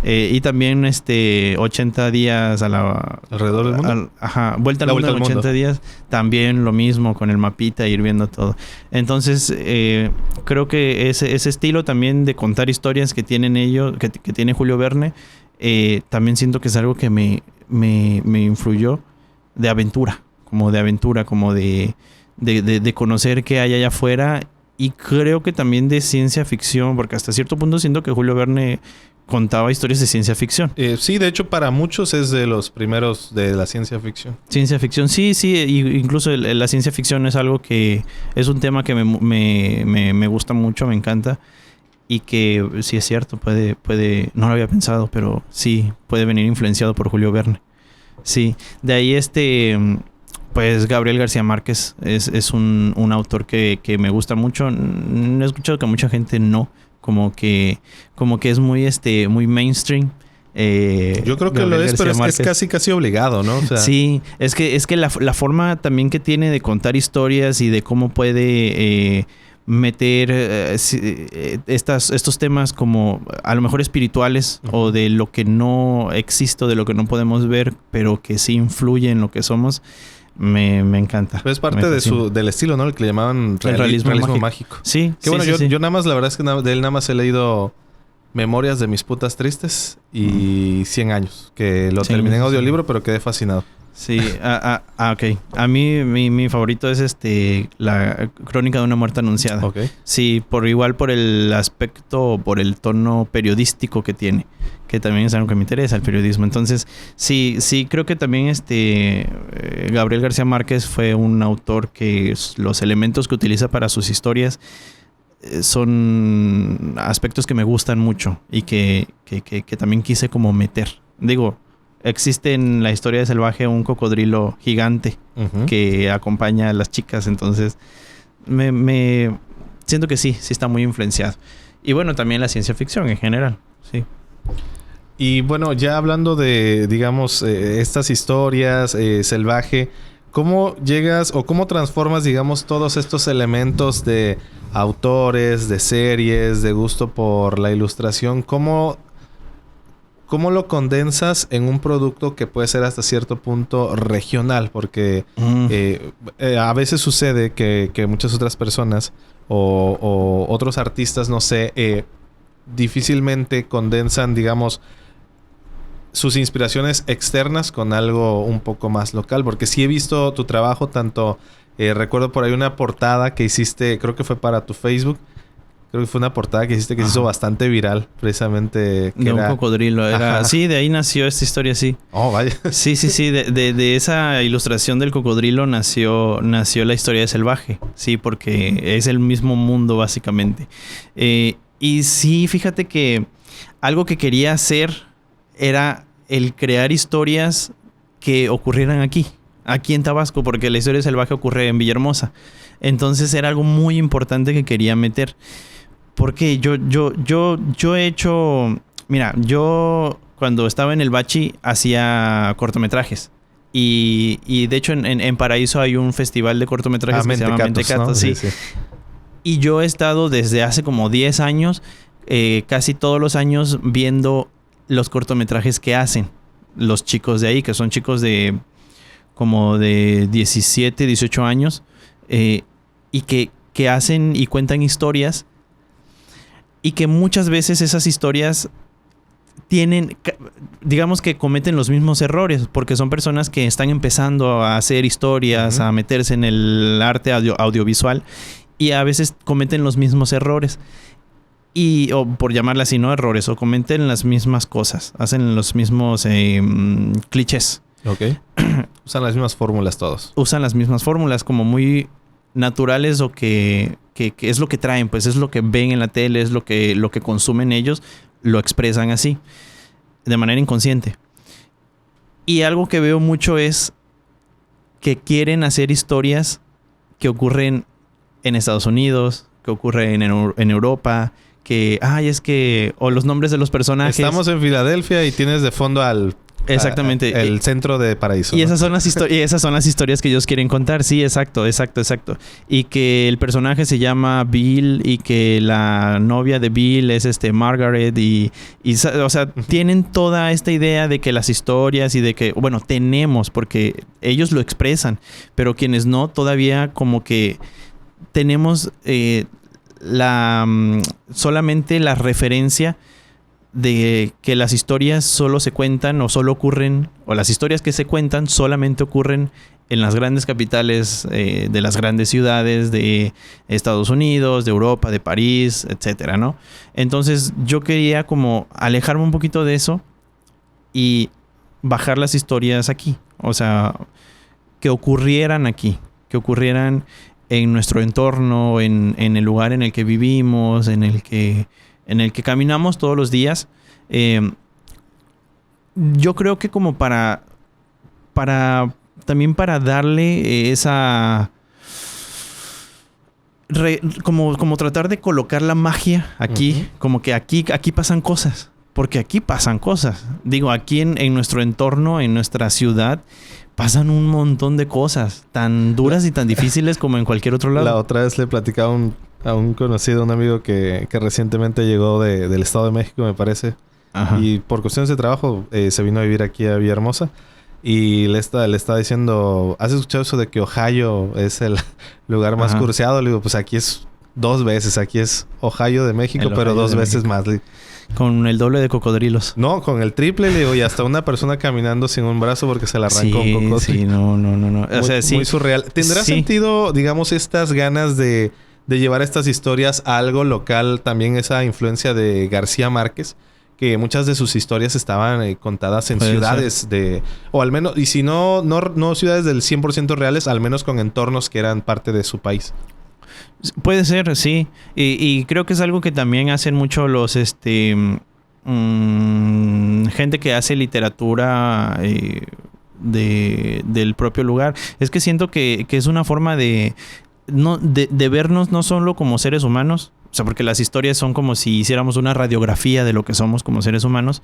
Y también 80 días alrededor del mundo. Vuelta al mundo en 80 días. También lo mismo con el mapita, ir viendo todo. Entonces, creo que ese estilo también de contar historias que tienen ellos, que tiene Julio Verne, también siento que es algo que me influyó de aventura, como de conocer qué hay allá afuera, y creo que también de ciencia ficción, porque hasta cierto punto siento que Julio Verne contaba historias de ciencia ficción. Sí, de hecho para muchos es de los primeros de la ciencia ficción. Ciencia ficción, sí, incluso la ciencia ficción es algo que es un tema que me gusta mucho, me encanta, y que sí es cierto, puede, no lo había pensado, pero sí, puede venir influenciado por Julio Verne. Sí, de ahí pues Gabriel García Márquez es un autor que me gusta mucho. He escuchado que mucha gente no, como que es muy mainstream. Yo creo que Gabriel lo es, García pero es casi obligado, ¿no? O sea... Sí, es que la forma también que tiene de contar historias y de cómo puede meter estos temas como a lo mejor espirituales, o de lo que no existe, de lo que no podemos ver, pero que sí influye en lo que somos. Me encanta. Pero es parte del estilo, ¿no? El que le llamaban realismo mágico. Sí. Que bueno, yo nada más, la verdad es que de él nada más he leído Memorias de mis putas tristes y 100 años. Que lo terminé en audiolibro, pero quedé fascinado. Sí, ok. A mí mi favorito es la Crónica de una muerte anunciada. Okay. Sí, por el aspecto, por el tono periodístico que tiene, que también es algo que me interesa, el periodismo. Entonces, sí, creo que también Gabriel García Márquez fue un autor que los elementos que utiliza para sus historias son aspectos que me gustan mucho y que también quise como meter. Digo, existe en la historia de Salvaje un cocodrilo gigante que acompaña a las chicas. Entonces, me siento que sí está muy influenciado. Y bueno, también la ciencia ficción en general, sí. Y bueno, ya hablando de, digamos, estas historias, Salvaje, ¿cómo llegas o cómo transformas, digamos, todos estos elementos de autores, de series, de gusto por la ilustración? ¿Cómo lo condensas en un producto que puede ser hasta cierto punto regional? Porque a veces sucede que muchas otras personas o otros artistas, no sé, difícilmente condensan, digamos, sus inspiraciones externas con algo un poco más local. Porque sí he visto tu trabajo, tanto recuerdo por ahí una portada que hiciste, creo que fue para tu Facebook. Creo que fue una portada que hiciste que se hizo bastante viral, precisamente. Que de un cocodrilo. Sí, de ahí nació esta historia, sí. Oh, vaya. Sí. De esa ilustración del cocodrilo nació la historia de Salvaje. Sí, porque es el mismo mundo, básicamente. Y sí, fíjate que algo que quería hacer era el crear historias que ocurrieran aquí en Tabasco, porque la historia de Salvaje ocurre en Villahermosa. Entonces era algo muy importante que quería meter. Porque yo he hecho... Mira, yo cuando estaba en el bachi hacía cortometrajes. Y de hecho en Paraíso hay un festival de cortometrajes que se llama Mentecatos, ¿no? Sí. Y yo he estado desde hace como 10 años, casi todos los años, viendo los cortometrajes que hacen los chicos de ahí, que son chicos de como de 17, 18 años, y que hacen y cuentan historias. Y que muchas veces esas historias digamos que cometen los mismos errores, porque son personas que están empezando a hacer historias, a meterse en el arte audiovisual, y a veces cometen los mismos errores. O por llamarla así, no errores, o cometen las mismas cosas, hacen los mismos clichés. Ok. Usan las mismas fórmulas todos. Usan las mismas fórmulas como muy naturales, o que es lo que traen, pues es lo que ven en la tele, es lo que consumen ellos, lo expresan así, de manera inconsciente. Y algo que veo mucho es que quieren hacer historias que ocurren en Estados Unidos, que ocurren en Europa, o los nombres de los personajes. Estamos en Filadelfia y tienes de fondo al Exactamente. El centro de paraíso. Y ¿no? esas son las historias que ellos quieren contar. Sí, exacto. Y que el personaje se llama Bill y que la novia de Bill es Margaret o sea, tienen toda esta idea de que las historias y de que, bueno, tenemos, porque ellos lo expresan, pero quienes no, todavía como que tenemos solamente la referencia de que las historias solo se cuentan o solo ocurren, o las historias que se cuentan solamente ocurren en las grandes capitales de las grandes ciudades de Estados Unidos, de Europa, de París, etcétera, ¿no? Entonces yo quería como alejarme un poquito de eso y bajar las historias aquí, o sea, que ocurrieran aquí, que ocurrieran en nuestro entorno, en el lugar en el que vivimos, en el que caminamos todos los días. Yo creo que como también para darle esa... como tratar de colocar la magia aquí, como que aquí pasan cosas. Porque aquí pasan cosas. Digo, aquí en nuestro entorno, en nuestra ciudad, pasan un montón de cosas tan duras y tan difíciles como en cualquier otro lado. La otra vez le platicaba a un conocido, un amigo que recientemente llegó del Estado de México, me parece. Ajá. Y por cuestiones de trabajo se vino a vivir aquí a Villahermosa. Y le está diciendo, ¿has escuchado eso de que Ohio es el lugar más curseado? Le digo, pues aquí es 2 veces. Aquí es Ohio de México, pero 2 veces más. Con el doble de cocodrilos. No, con el triple, le digo, y hasta una persona caminando sin un brazo porque se le arrancó un cocodrilo. Sí, no. O sea, sí. Muy surreal. ¿Tendrá sentido, digamos, estas ganas de llevar estas historias a algo local? También esa influencia de García Márquez, que muchas de sus historias estaban contadas en ciudades o al menos, y si no ciudades del 100% reales, al menos con entornos que eran parte de su país. Puede ser, sí. Y creo que es algo que también hacen mucho los gente que hace literatura del propio lugar. Es que siento que es una forma de vernos no solo como seres humanos. O sea, porque las historias son como si hiciéramos una radiografía de lo que somos como seres humanos.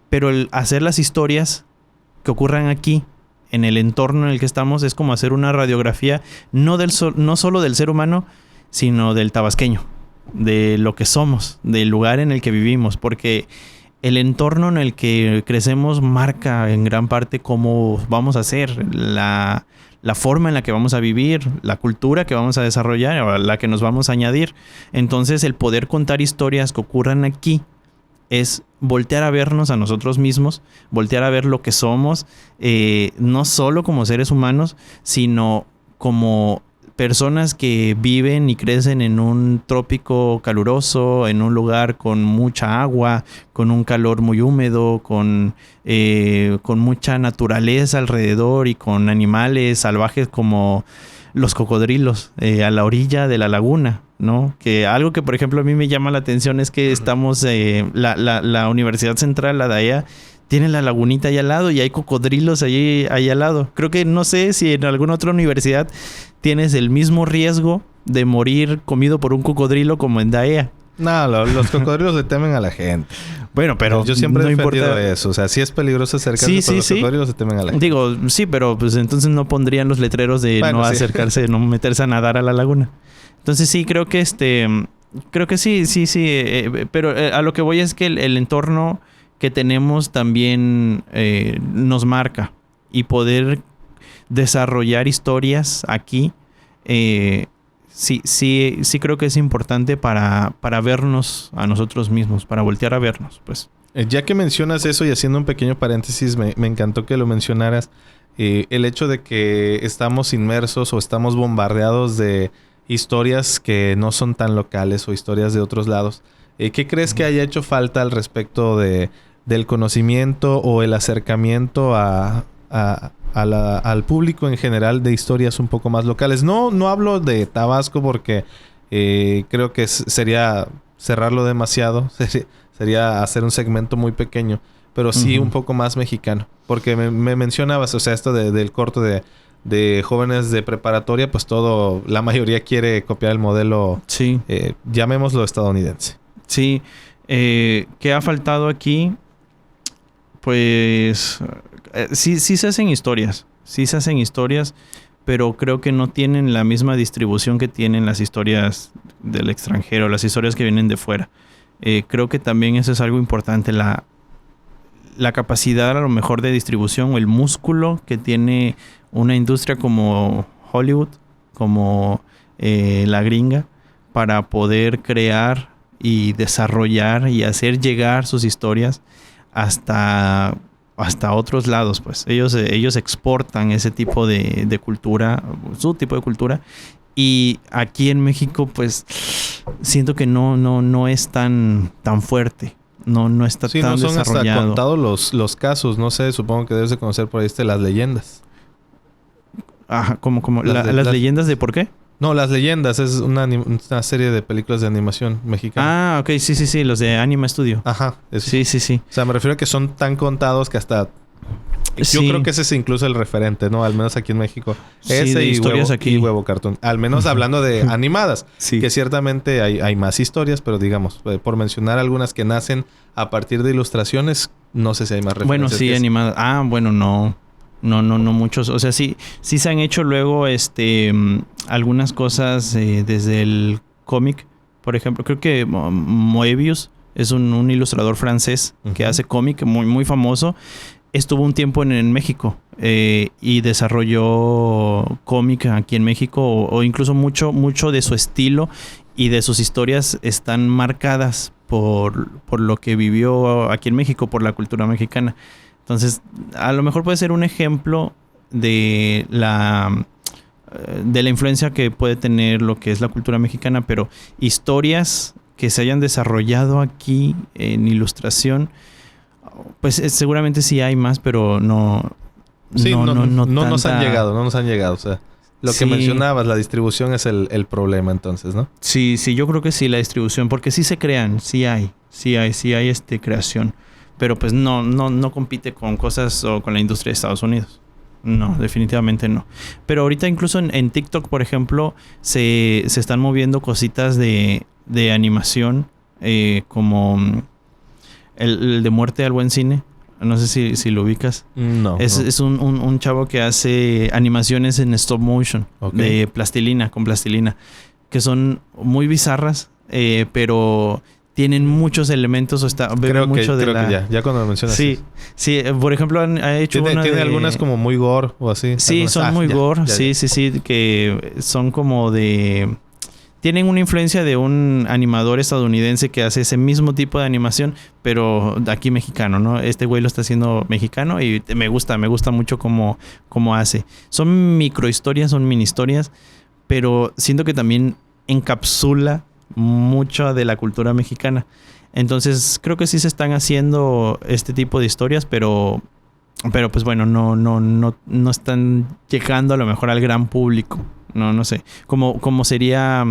Pero el hacer las historias que ocurran aquí, en el entorno en el que estamos, es como hacer una radiografía no solo del ser humano, sino del tabasqueño, de lo que somos, del lugar en el que vivimos, porque el entorno en el que crecemos marca en gran parte cómo vamos a ser, la forma en la que vamos a vivir, la cultura que vamos a desarrollar o la que nos vamos a añadir. Entonces, el poder contar historias que ocurran aquí es voltear a vernos a nosotros mismos, voltear a ver lo que somos, no solo como seres humanos, sino como personas que viven y crecen en un trópico caluroso, en un lugar con mucha agua, con un calor muy húmedo, con mucha naturaleza alrededor y con animales salvajes como los cocodrilos a la orilla de la laguna, ¿no? Que algo que, por ejemplo, a mí me llama la atención es que estamos, la Universidad Central, la DAEA, tiene la lagunita ahí al lado y hay cocodrilos ahí al lado. Creo que no sé si en alguna otra universidad tienes el mismo riesgo de morir comido por un cocodrilo como en DAEA. No, los cocodrilos le temen a la gente. Bueno, pero yo siempre he defendido eso. O sea, sí es peligroso acercarse, pero los cocodrilos le temen a la gente. Digo, sí, pero pues entonces no pondrían los letreros de no acercarse, no meterse a nadar a la laguna. Entonces sí, creo que sí. Pero a lo que voy es que el entorno que tenemos también nos marca. Y poder desarrollar historias aquí, sí creo que es importante para vernos a nosotros mismos, para voltear a vernos, pues. Ya que mencionas eso y haciendo un pequeño paréntesis, me encantó que lo mencionaras. El hecho de que estamos inmersos o estamos bombardeados de historias que no son tan locales o historias de otros lados. ¿Qué crees que haya hecho falta al respecto del conocimiento o el acercamiento al público en general de historias un poco más locales? No hablo de Tabasco porque creo que sería cerrarlo demasiado. Sería hacer un segmento muy pequeño. Pero sí un poco más mexicano. Porque me mencionabas, o sea, esto del corto de jóvenes de preparatoria, pues la mayoría quiere copiar el modelo, llamémoslo estadounidense. Sí. ¿Qué ha faltado aquí? Pues sí se hacen historias. Sí se hacen historias, pero creo que no tienen la misma distribución que tienen las historias del extranjero, las historias que vienen de fuera. Creo que también eso es algo importante, la capacidad a lo mejor de distribución o el músculo que tiene una industria como Hollywood, como la gringa, para poder crear y desarrollar y hacer llegar sus historias hasta otros lados, pues. Ellos exportan ese tipo de cultura, su tipo de cultura. Y aquí en México, pues, siento que no es tan fuerte. No está tan desarrollado. Sí, no son hasta contados los casos. No sé, supongo que debes de conocer por ahí las leyendas. Ajá, como las leyendas de por qué. No, Las Leyendas es una serie de películas de animación mexicana. Ah, ok, sí, los de Anima Studio. Ajá, eso. Sí. O sea, me refiero a que son tan contados que hasta... Yo creo que ese es incluso el referente, ¿no? Al menos aquí en México. Ese y historias huevo, aquí. Y Huevo Cartoon. Al menos hablando de animadas. Sí. Que ciertamente hay más historias, pero digamos, por mencionar algunas que nacen a partir de ilustraciones, no sé si hay más referencias. Bueno, sí, animadas. Ah, bueno, no muchos. O sea, sí se han hecho luego algunas cosas desde el cómic. Por ejemplo, creo que Moebius es un ilustrador francés que hace cómic muy, muy famoso. Estuvo un tiempo en México y desarrolló cómic aquí en México o incluso mucho de su estilo y de sus historias están marcadas por lo que vivió aquí en México, por la cultura mexicana. Entonces, a lo mejor puede ser un ejemplo de la influencia que puede tener lo que es la cultura mexicana, pero historias que se hayan desarrollado aquí en ilustración, pues seguramente sí hay más, pero no. Sí, no nos han llegado. O sea, lo que mencionabas, la distribución es el problema, entonces, ¿no? Sí, yo creo que sí, la distribución, porque sí se crean, sí hay creación. Pero pues no compite con cosas o con la industria de Estados Unidos. No, definitivamente no. Pero ahorita incluso en TikTok, por ejemplo, se están moviendo cositas de animación como el de Muerte al Buen Cine. No sé si lo ubicas. No. Es un chavo que hace animaciones en stop motion. Okay. De plastilina, con plastilina. Que son muy bizarras, pero... tienen muchos elementos creo que ya cuando lo mencionas. Sí, por ejemplo ha hecho tiene algunas como muy gore o así. Sí, algunas, son muy gore, ya. Sí, que son como de... Tienen una influencia de un animador estadounidense que hace ese mismo tipo de animación, pero de aquí mexicano, ¿no? Este güey lo está haciendo mexicano y me gusta mucho cómo hace. Son microhistorias, son mini historias, pero siento que también encapsula mucho de la cultura mexicana. Entonces creo que sí se están haciendo este tipo de historias, pero pues bueno, no están llegando a lo mejor al gran público. No sé. Como sería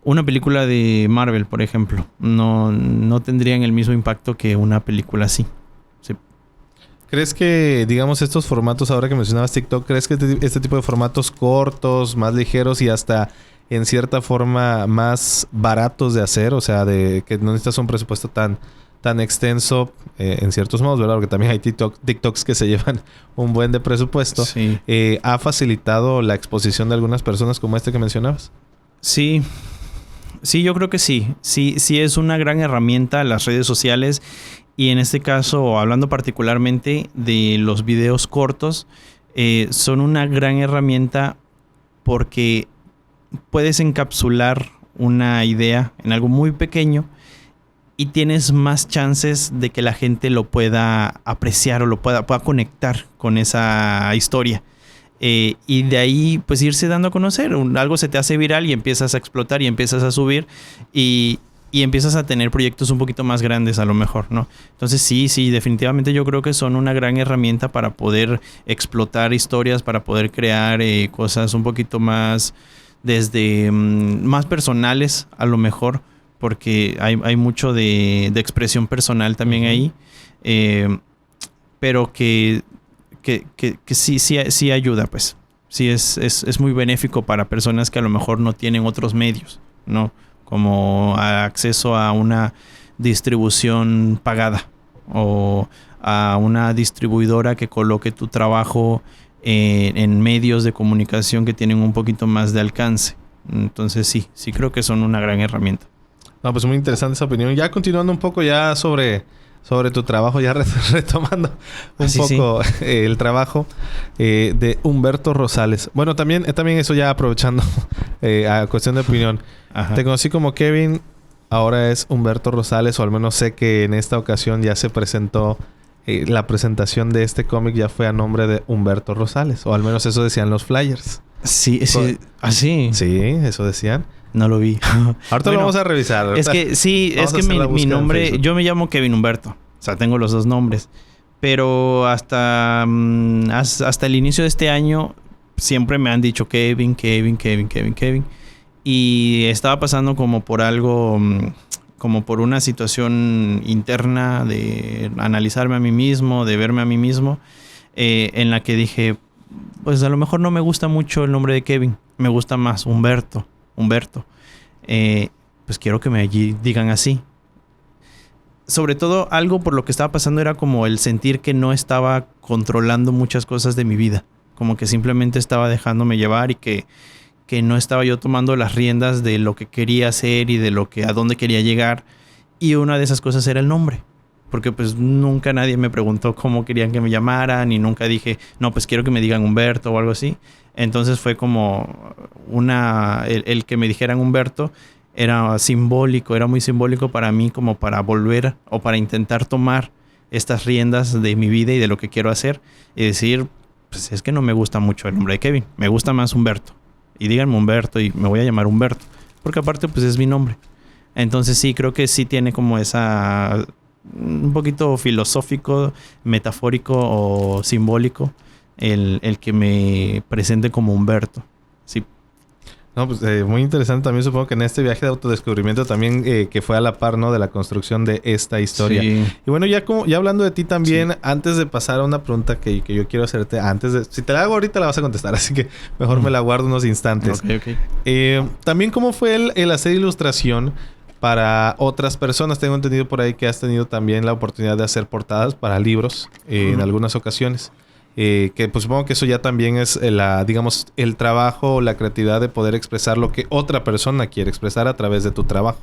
una película de Marvel, por ejemplo. No tendrían el mismo impacto que una película así. Sí. ¿Crees que, digamos, estos formatos, ahora que mencionabas TikTok, crees que este tipo de formatos cortos, más ligeros y hasta en cierta forma más baratos de hacer, o sea, de que no necesitas un presupuesto tan extenso en ciertos modos, ¿verdad? Porque también hay TikToks que se llevan un buen de presupuesto. Sí. ¿Ha facilitado la exposición de algunas personas como este que mencionabas? Sí, yo creo que sí. Sí es una gran herramienta las redes sociales y en este caso, hablando particularmente de los videos cortos, son una gran herramienta porque puedes encapsular una idea en algo muy pequeño y tienes más chances de que la gente lo pueda apreciar o lo pueda conectar con esa historia. Y de ahí pues irse dando a conocer. Algo se te hace viral y empiezas a explotar y empiezas a subir y empiezas a tener proyectos un poquito más grandes a lo mejor, ¿no? Entonces sí, definitivamente yo creo que son una gran herramienta para poder explotar historias, para poder crear cosas un poquito más desde más personales a lo mejor, porque hay mucho de expresión personal también ahí, pero que sí ayuda, pues. Sí es muy benéfico para personas que a lo mejor no tienen otros medios, ¿no? Como acceso a una distribución pagada o a una distribuidora que coloque tu trabajo en medios de comunicación que tienen un poquito más de alcance. Entonces sí creo que son una gran herramienta. No, pues muy interesante esa opinión. Ya continuando un poco ya sobre tu trabajo, ya retomando un poco el trabajo de Humberto Rosales. Bueno, también eso ya aprovechando a cuestión de opinión. Ajá. Te conocí como Kevin, ahora es Humberto Rosales, o al menos sé que en esta ocasión ya se presentó, la presentación de este cómic ya fue a nombre de Humberto Rosales, o al menos eso decían los flyers. Sí. ¿Ah, sí? Sí, eso decían. No lo vi. Ahorita lo vamos a revisar. Es que sí, es que mi nombre... Yo me llamo Kevin Humberto. O sea, tengo los dos nombres. Pero hasta el inicio de este año siempre me han dicho Kevin. Y estaba pasando como por algo... como por una situación interna de analizarme a mí mismo, de verme a mí mismo, en la que dije, pues a lo mejor no me gusta mucho el nombre de Kevin, me gusta más Humberto. Pues quiero que me digan así. Sobre todo, algo por lo que estaba pasando era como el sentir que no estaba controlando muchas cosas de mi vida. Como que simplemente estaba dejándome llevar y que no estaba yo tomando las riendas de lo que quería hacer y de a dónde quería llegar. Y una de esas cosas era el nombre. Porque pues nunca nadie me preguntó cómo querían que me llamaran y nunca dije, no, pues quiero que me digan Humberto o algo así. Entonces fue como el que me dijeran Humberto era simbólico, era muy simbólico para mí, como para volver o para intentar tomar estas riendas de mi vida y de lo que quiero hacer y decir, pues es que no me gusta mucho el nombre de Kevin, me gusta más Humberto. Y díganme Humberto y me voy a llamar Humberto, porque aparte pues es mi nombre. Entonces sí, creo que sí tiene como esa... un poquito filosófico, metafórico o simbólico el que me presente como Humberto. Sí. No, pues muy interesante también. Supongo que en este viaje de autodescubrimiento también que fue a la par, ¿no? De la construcción de esta historia. Sí. Y bueno, ya hablando de ti también, sí. Antes de pasar a una pregunta que yo quiero hacerte, si te la hago ahorita la vas a contestar, así que mejor me la guardo unos instantes. Okay. También, ¿cómo fue el hacer ilustración para otras personas? Tengo entendido por ahí que has tenido también la oportunidad de hacer portadas para libros en algunas ocasiones. Que pues supongo que eso ya también es el trabajo o la creatividad de poder expresar lo que otra persona quiere expresar a través de tu trabajo.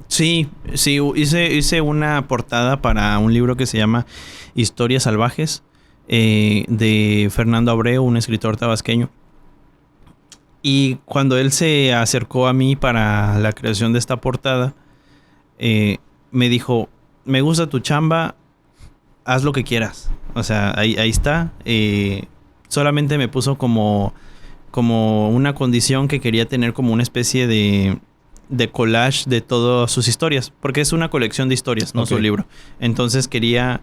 Sí, hice una portada para un libro que se llama Historias Salvajes de Fernando Abreu, un escritor tabasqueño. Y cuando él se acercó a mí para la creación de esta portada, me dijo, me gusta tu chamba, haz lo que quieras. O sea, ahí está. Solamente me puso como una condición que quería tener como una especie de collage de todas sus historias. Porque es una colección de historias, no su libro. Entonces quería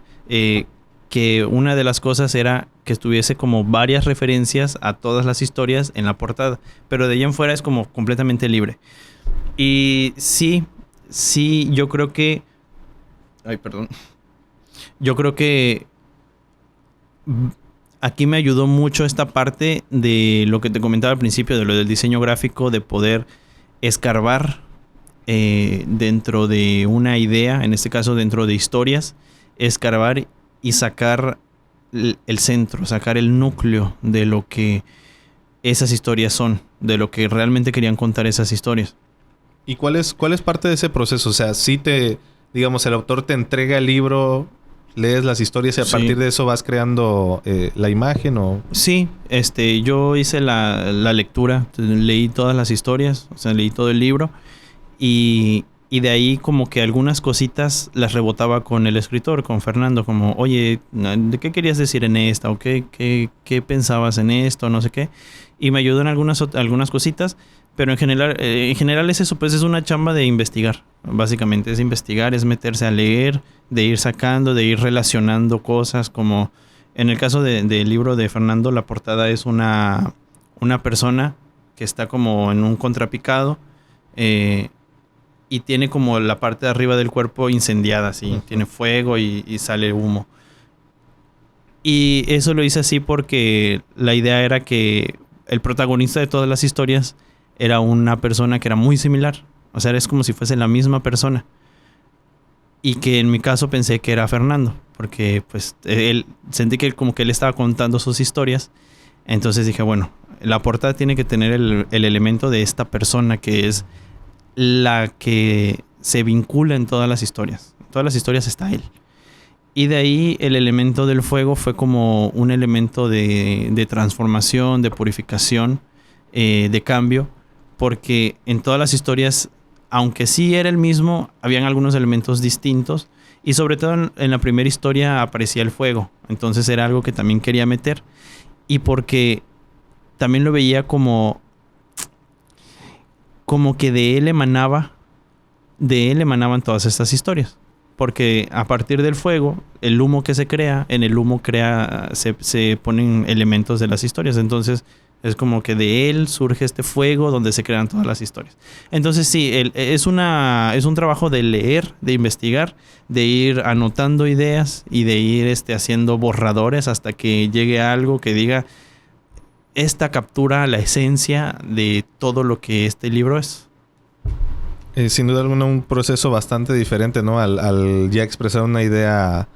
que una de las cosas era que estuviese como varias referencias a todas las historias en la portada. Pero de ahí en fuera es como completamente libre. Y sí, yo creo que... Ay, perdón. Yo creo que aquí me ayudó mucho esta parte de lo que te comentaba al principio, de lo del diseño gráfico, de poder escarbar dentro de una idea, en este caso dentro de historias, escarbar y sacar el centro, sacar el núcleo de lo que esas historias son, de lo que realmente querían contar esas historias. ¿Y cuál es parte de ese proceso? O sea, si digamos, el autor te entrega el libro, lees las historias y a partir de eso vas creando la imagen o... Sí, yo hice la lectura, leí todas las historias, o sea, leí todo el libro y de ahí como que algunas cositas las rebotaba con el escritor, con Fernando, como, oye, ¿de qué querías decir en esta? ¿O qué pensabas en esto? No sé qué. Y me ayudó en algunas cositas, pero en general es eso, pues es una chamba de investigar. Básicamente es investigar, es meterse a leer, de ir sacando, de ir relacionando cosas, como en el caso del libro de Fernando, la portada es una persona que está como en un contrapicado y tiene como la parte de arriba del cuerpo incendiada, así, tiene fuego y sale humo. Y eso lo hice así porque la idea era que el protagonista de todas las historias era una persona que era muy similar. O sea, es como si fuese la misma persona. y que en mi caso pensé que era Fernando, porque pues sentí que como que él estaba contando sus historias. Entonces dije, bueno, la portada tiene que tener el elemento de esta persona que es la que se vincula en todas las historias. En todas las historias está él. Y de ahí el elemento del fuego fue como un elemento de transformación, de purificación, de cambio, porque en todas las historias, aunque sí era el mismo, habían algunos elementos distintos, y sobre todo en la primera historia aparecía el fuego. Entonces era algo que también quería meter, y porque también lo veía como que de él emanaban todas estas historias. Porque a partir del fuego, el humo que se crea, en el humo se ponen elementos de las historias. Entonces es como que de él surge este fuego donde se crean todas las historias. Entonces sí, es un trabajo de leer, de investigar, de ir anotando ideas y de ir haciendo borradores hasta que llegue a algo que diga, esta captura la esencia de todo lo que este libro es. Sin duda alguna un proceso bastante diferente, ¿no? Al ya expresar una idea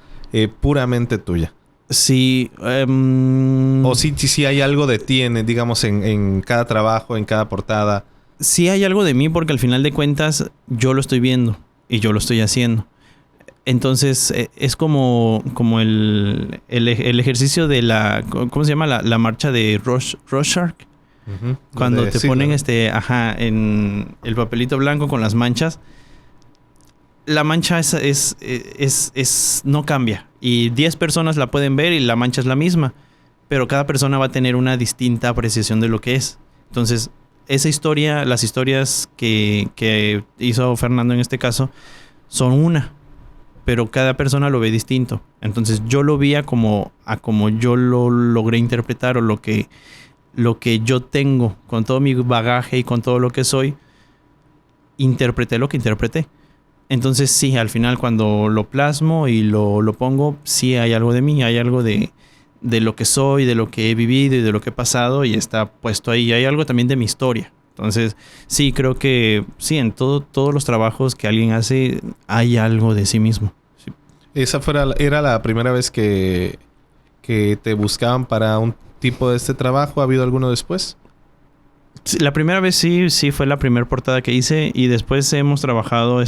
puramente tuya. Sí. O sí hay algo de ti, digamos, en cada trabajo, en cada portada. Sí hay algo de mí porque al final de cuentas yo lo estoy viendo y yo lo estoy haciendo. Entonces es como el ejercicio de la... ¿Cómo se llama? La marcha de Rorschach. Uh-huh. Cuando te ponen en el papelito blanco con las manchas, la mancha no cambia y 10 personas la pueden ver y la mancha es la misma, pero cada persona va a tener una distinta apreciación de lo que es. Entonces esa historia, las historias que hizo Fernando en este caso son una, pero cada persona lo ve distinto. Entonces yo lo vi como yo lo logré interpretar, o lo que yo tengo con todo mi bagaje y con todo lo que soy, interpreté lo que interpreté. Entonces sí, al final cuando lo plasmo y lo pongo, sí hay algo de mí, hay algo de lo que soy, de lo que he vivido y de lo que he pasado, y está puesto ahí. Hay algo también de mi historia. Entonces sí, creo que sí, en todos los trabajos que alguien hace hay algo de sí mismo. Sí. ¿Esa era la primera vez que te buscaban para un tipo de este trabajo? ¿Ha habido alguno después? Sí, la primera vez sí fue la primera portada que hice, y después hemos trabajado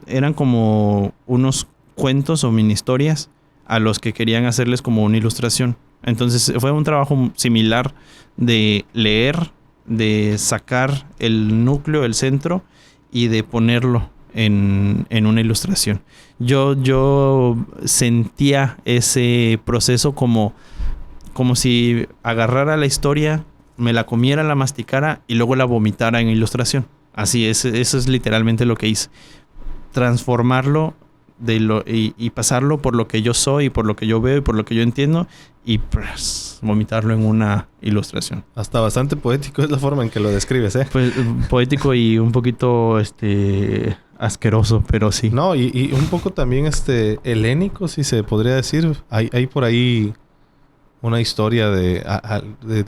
eran como unos cuentos o mini historias a los que querían hacerles como una ilustración. Entonces fue un trabajo similar de leer, de sacar el núcleo, el centro, y de ponerlo en una ilustración. Yo sentía ese proceso como si agarrara la historia, me la comiera, la masticara y luego la vomitara en ilustración. Así es, eso es literalmente lo que hice. Transformarlo y pasarlo por lo que yo soy, por lo que yo veo y por lo que yo entiendo, y pues, vomitarlo en una ilustración. Hasta bastante poético es la forma en que lo describes, ¿eh? Pues poético y un poquito asqueroso, pero sí. No, y un poco también helénico, si se podría decir. Hay por ahí una historia de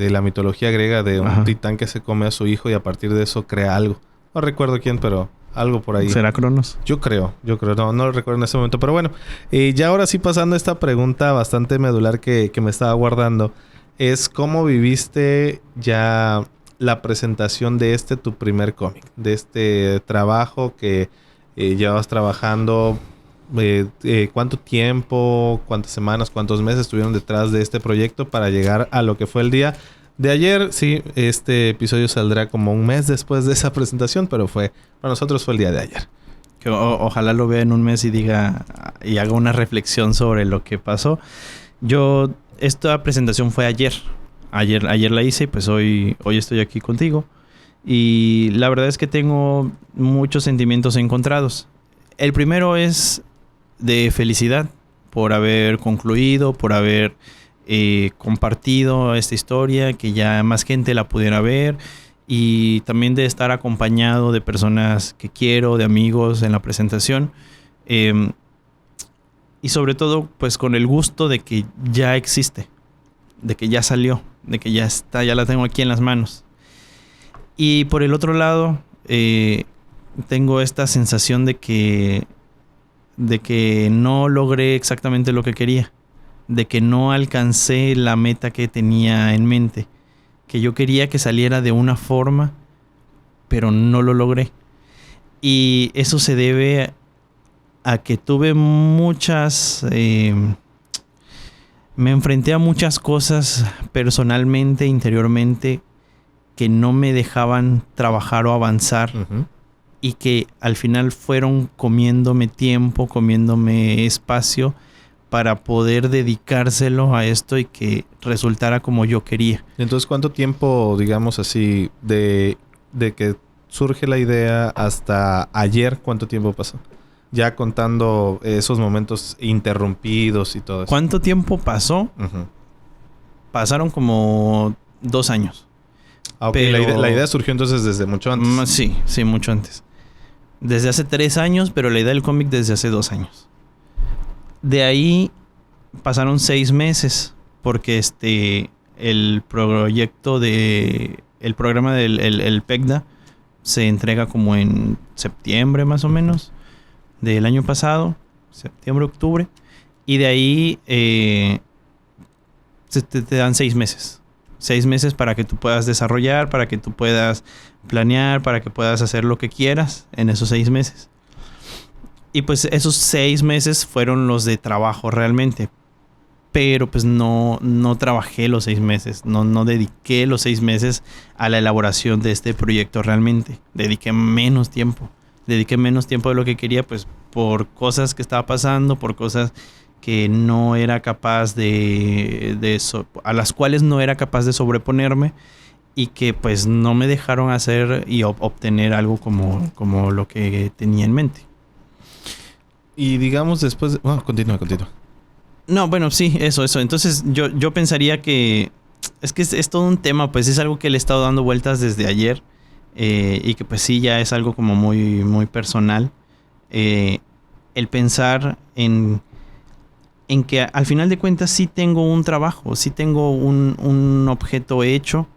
la mitología griega de un titán que se come a su hijo y a partir de eso crea algo. No recuerdo quién, pero algo por ahí. ¿Será Cronos? Yo creo. No lo recuerdo en ese momento. Pero bueno, ya ahora sí pasando a esta pregunta bastante medular que me estaba guardando. Es ¿cómo viviste ya la presentación de tu primer cómic? De este trabajo que llevabas trabajando. ¿Cuánto tiempo, cuántas semanas, cuántos meses estuvieron detrás de este proyecto para llegar a lo que fue el día de ayer? Sí, este episodio saldrá como un mes después de esa presentación, pero para nosotros fue el día de ayer. Que ojalá lo vea en un mes y diga y haga una reflexión sobre lo que pasó. Esta presentación fue ayer la hice, y pues hoy estoy aquí contigo, y la verdad es que tengo muchos sentimientos encontrados. El primero es de felicidad por haber concluido, por haber compartido esta historia, que ya más gente la pudiera ver, y también de estar acompañado de personas que quiero, de amigos en la presentación, y sobre todo pues con el gusto de que ya existe, de que ya salió, de que ya está, ya la tengo aquí en las manos. Y por el otro lado, tengo esta sensación de que no logré exactamente lo que quería, de que no alcancé la meta que tenía en mente, que yo quería que saliera de una forma, pero no lo logré. Y eso se debe a que tuve me enfrenté a muchas cosas personalmente, interiormente, que no me dejaban trabajar o avanzar. Uh-huh. Y que al final fueron comiéndome tiempo, comiéndome espacio para poder dedicárselo a esto y que resultara como yo quería. Entonces, ¿cuánto tiempo, digamos así, de que surge la idea hasta ayer, cuánto tiempo pasó? Ya contando esos momentos interrumpidos y todo eso. ¿Cuánto tiempo pasó? Uh-huh. Pasaron como 2 años. Ah, okay. Pero la idea surgió entonces desde mucho antes. Sí, mucho antes. Desde hace 3 años, pero la idea del cómic desde hace 2 años. De ahí pasaron 6 meses, porque el proyecto el programa del el PECDA se entrega como en septiembre más o menos del año pasado, septiembre, octubre, y de ahí te dan 6 meses. 6 meses para que tú puedas desarrollar, para que tú puedas planear, para que puedas hacer lo que quieras en esos 6 meses. Y pues esos 6 meses fueron los de trabajo realmente. Pero pues no trabajé los 6 meses. No dediqué los 6 meses a la elaboración de este proyecto realmente. Dediqué menos tiempo. Dediqué menos tiempo de lo que quería, pues por cosas que estaba pasando, por cosas que no era capaz a las cuales no era capaz de sobreponerme y que pues no me dejaron hacer y obtener algo como lo que tenía en mente. Y digamos después... Bueno, continúa. No, bueno, sí, eso. Entonces yo pensaría que es todo un tema, pues es algo que le he estado dando vueltas desde ayer y que pues sí, ya es algo como muy, muy personal. El pensar en que al final de cuentas sí tengo un trabajo, sí tengo un objeto hecho,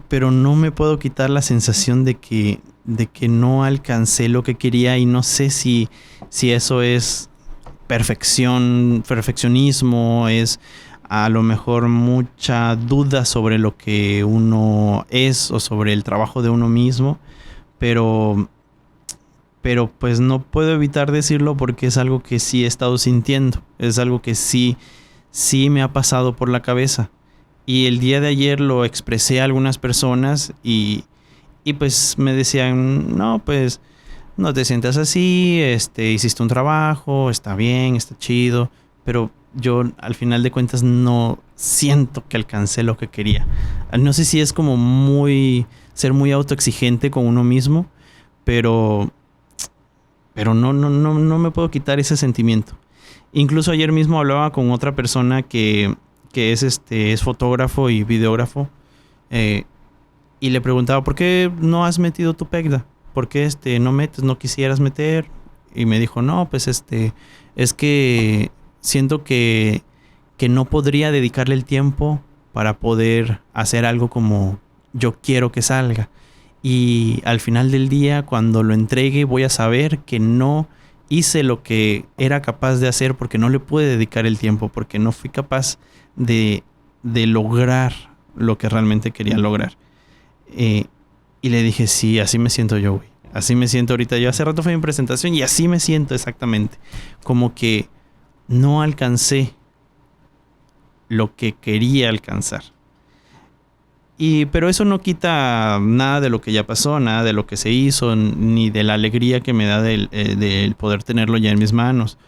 pero no me puedo quitar la sensación de que no alcancé lo que quería y no sé si eso es perfeccionismo, es a lo mejor mucha duda sobre lo que uno es o sobre el trabajo de uno mismo, pero pues no puedo evitar decirlo porque es algo que sí he estado sintiendo, es algo que sí me ha pasado por la cabeza. Y el día de ayer lo expresé a algunas personas y pues me decían, no, pues no te sientas así, hiciste un trabajo, está bien, está chido, pero yo al final de cuentas no siento que alcancé lo que quería. No sé si es como ser muy autoexigente con uno mismo, pero no me puedo quitar ese sentimiento. Incluso ayer mismo hablaba con otra persona que es fotógrafo y videógrafo y le preguntaba, ¿por qué no has metido tu PECDA? ¿Por qué no quisieras meter? Y me dijo, no, pues es que siento que no podría dedicarle el tiempo para poder hacer algo como yo quiero que salga. Y al final del día, cuando lo entregue, voy a saber que no hice lo que era capaz de hacer porque no le pude dedicar el tiempo, porque no fui capaz de lograr lo que realmente quería lograr. Y le dije, sí, así me siento yo, güey. Así me siento ahorita. Yo hace rato fue mi presentación y así me siento exactamente. Como que no alcancé lo que quería alcanzar. Pero eso no quita nada de lo que ya pasó, nada de lo que se hizo, ni de la alegría que me da del poder tenerlo ya en mis manos,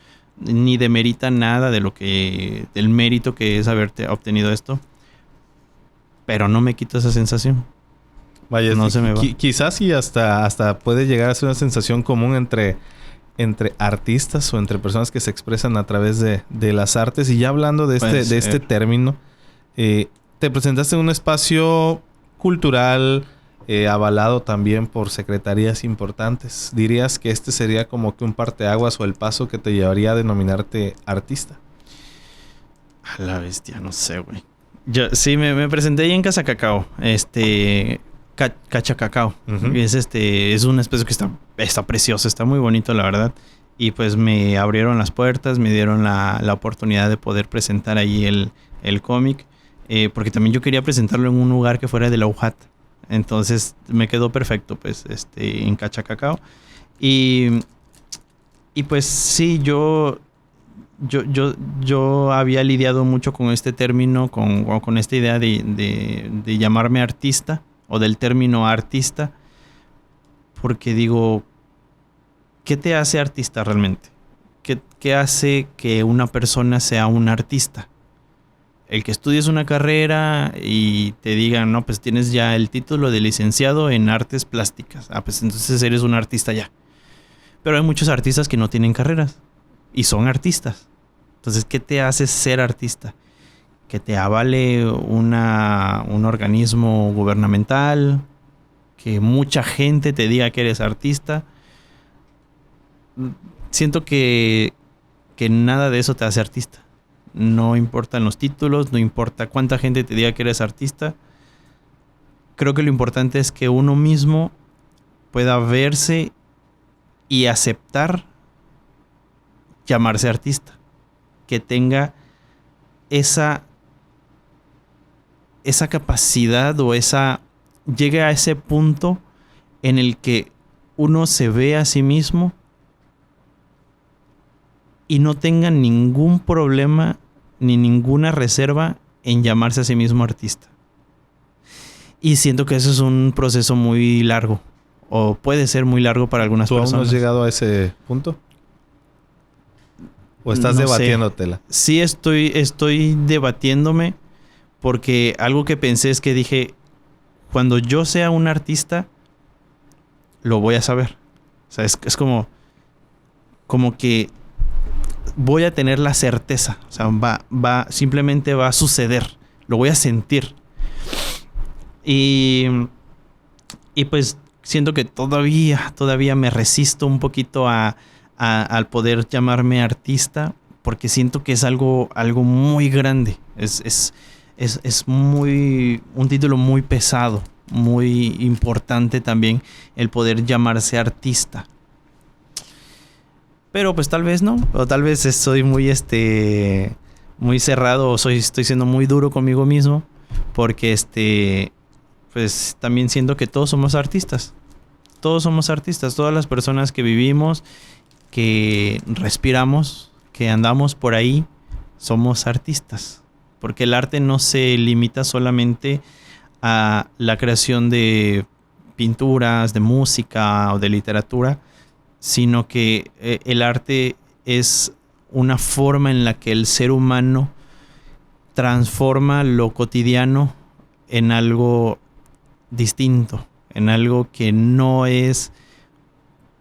ni demerita nada del mérito que es haberte obtenido esto. Pero no me quito esa sensación. Vaya, no se me va. Quizás sí hasta puede llegar a ser una sensación común entre artistas o entre personas que se expresan a través de las artes. Y ya hablando de este término, te presentaste en un espacio cultural avalado también por secretarías importantes. ¿Dirías que este sería como que un parteaguas o el paso que te llevaría a denominarte artista? A la bestia, no sé, güey. Yo sí me presenté ahí en Casa Cacao. cacha cacao. Es una especie que está preciosa, está muy bonito, la verdad. Y pues me abrieron las puertas, me dieron la oportunidad de poder presentar ahí el cómic. Porque también yo quería presentarlo en un lugar que fuera de la UJAT. Entonces me quedó perfecto, pues, en Cacha Cacao. Y pues sí, yo había lidiado mucho con este término, con esta idea de llamarme artista, o del término artista, porque digo, ¿qué te hace artista realmente? ¿Qué hace que una persona sea un artista? El que estudies una carrera y te digan, no, pues tienes ya el título de licenciado en artes plásticas. Ah, pues entonces eres un artista ya. Pero hay muchos artistas que no tienen carreras y son artistas. Entonces, ¿qué te hace ser artista? Que te avale un organismo gubernamental, que mucha gente te diga que eres artista. Siento que nada de eso te hace artista. No importan los títulos, no importa cuánta gente te diga que eres artista. Creo que lo importante es que uno mismo pueda verse y aceptar llamarse artista. Que tenga esa capacidad o llegue a ese punto en el que uno se ve a sí mismo y no tenga ningún problema ni ninguna reserva en llamarse a sí mismo artista. Y siento que eso es un proceso muy largo, o puede ser muy largo para algunas personas. ¿Tú aún no has llegado a ese punto? ¿O estás debatiéndotela? Sí, estoy debatiéndome, porque algo que pensé es que dije, cuando yo sea un artista, lo voy a saber. O sea, es como que voy a tener la certeza. O sea, simplemente va a suceder. Lo voy a sentir. Y pues siento que todavía me resisto un poquito al poder llamarme artista, porque siento que es algo muy grande. Es un título muy pesado, muy importante también el poder llamarse artista. Pero pues tal vez no, o tal vez soy muy cerrado, o estoy siendo muy duro conmigo mismo, porque pues también siento que todos somos artistas. Todos somos artistas, todas las personas que vivimos, que respiramos, que andamos por ahí, somos artistas. Porque el arte no se limita solamente a la creación de pinturas, de música o de literatura, sino que el arte es una forma en la que el ser humano transforma lo cotidiano en algo distinto, en algo que no es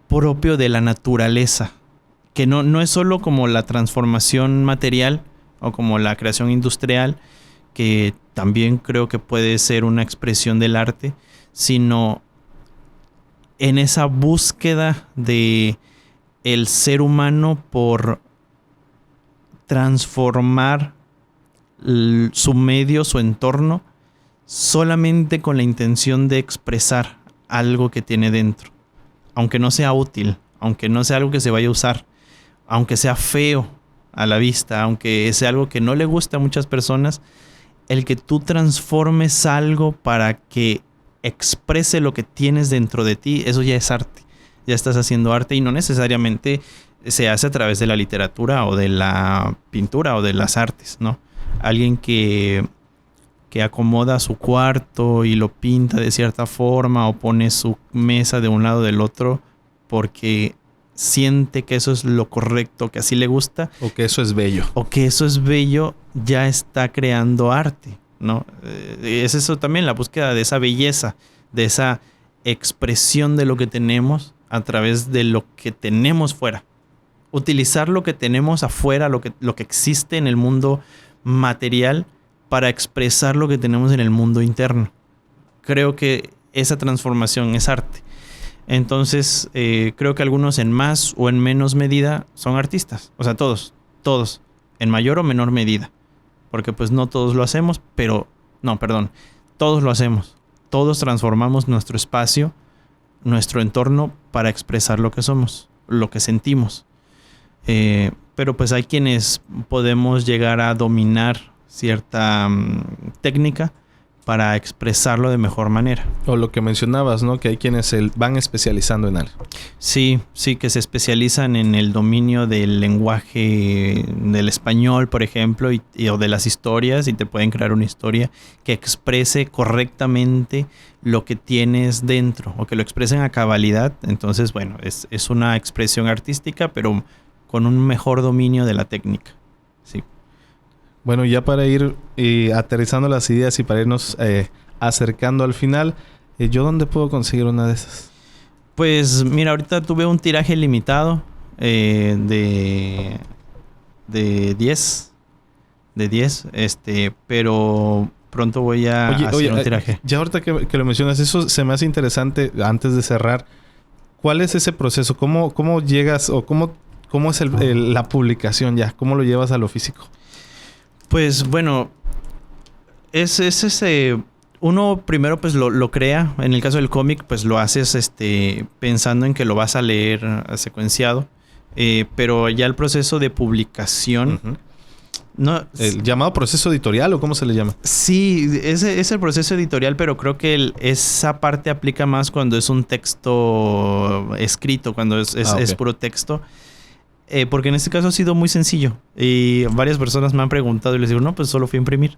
propio de la naturaleza, que no es solo como la transformación material o como la creación industrial, que también creo que puede ser una expresión del arte, sino en esa búsqueda de el ser humano por transformar su medio, su entorno, solamente con la intención de expresar algo que tiene dentro. Aunque no sea útil, aunque no sea algo que se vaya a usar, aunque sea feo a la vista, aunque sea algo que no le gusta a muchas personas, el que tú transformes algo para que exprese lo que tienes dentro de ti, eso ya es arte. Ya estás haciendo arte, y no necesariamente se hace a través de la literatura o de la pintura o de las artes, ¿no? Alguien que acomoda su cuarto y lo pinta de cierta forma, o pone su mesa de un lado del otro porque siente que eso es lo correcto, que así le gusta. O que eso es bello. O que eso es bello, ya está creando arte, ¿no? Es eso también, la búsqueda de esa belleza, de esa expresión de lo que tenemos a través de lo que tenemos fuera. Utilizar lo que tenemos afuera, lo que existe en el mundo material, para expresar lo que tenemos en el mundo interno. Creo que esa transformación es arte. Entonces, creo que algunos en más o en menos medida son artistas. O sea, todos, en mayor o menor medida. Porque pues no todos lo hacemos, todos lo hacemos. todos transformamos nuestro espacio, nuestro entorno para expresar lo que somos, lo que sentimos. Pero pues hay quienes podemos llegar a dominar cierta técnica para expresarlo de mejor manera. O lo que mencionabas, ¿no? Que hay quienes se van especializando en algo. Sí, que se especializan en el dominio del lenguaje del español, por ejemplo, o de las historias, y te pueden crear una historia que exprese correctamente lo que tienes dentro, o que lo expresen a cabalidad. Entonces, bueno, es una expresión artística, pero con un mejor dominio de la técnica. Sí. Bueno, ya para ir aterrizando las ideas y para irnos acercando al final, ¿yo dónde puedo conseguir una de esas? Pues mira, ahorita tuve un tiraje limitado de 10. De 10, pero pronto voy a hacer un tiraje. Ya ahorita que lo mencionas, eso se me hace interesante. Antes de cerrar, ¿cuál es ese proceso? ¿Cómo llegas o cómo es la publicación ya? ¿Cómo lo llevas a lo físico? Pues bueno, uno primero pues lo crea. En el caso del cómic pues lo haces pensando en que lo vas a leer secuenciado, pero ya el proceso de publicación, Uh-huh. no, ¿El llamado proceso editorial o cómo se le llama? Sí, ese es el proceso editorial, pero creo que esa parte aplica más cuando es un texto escrito, cuando es puro texto. Porque en este caso ha sido muy sencillo y varias personas me han preguntado y les digo, no, pues solo fui a imprimir.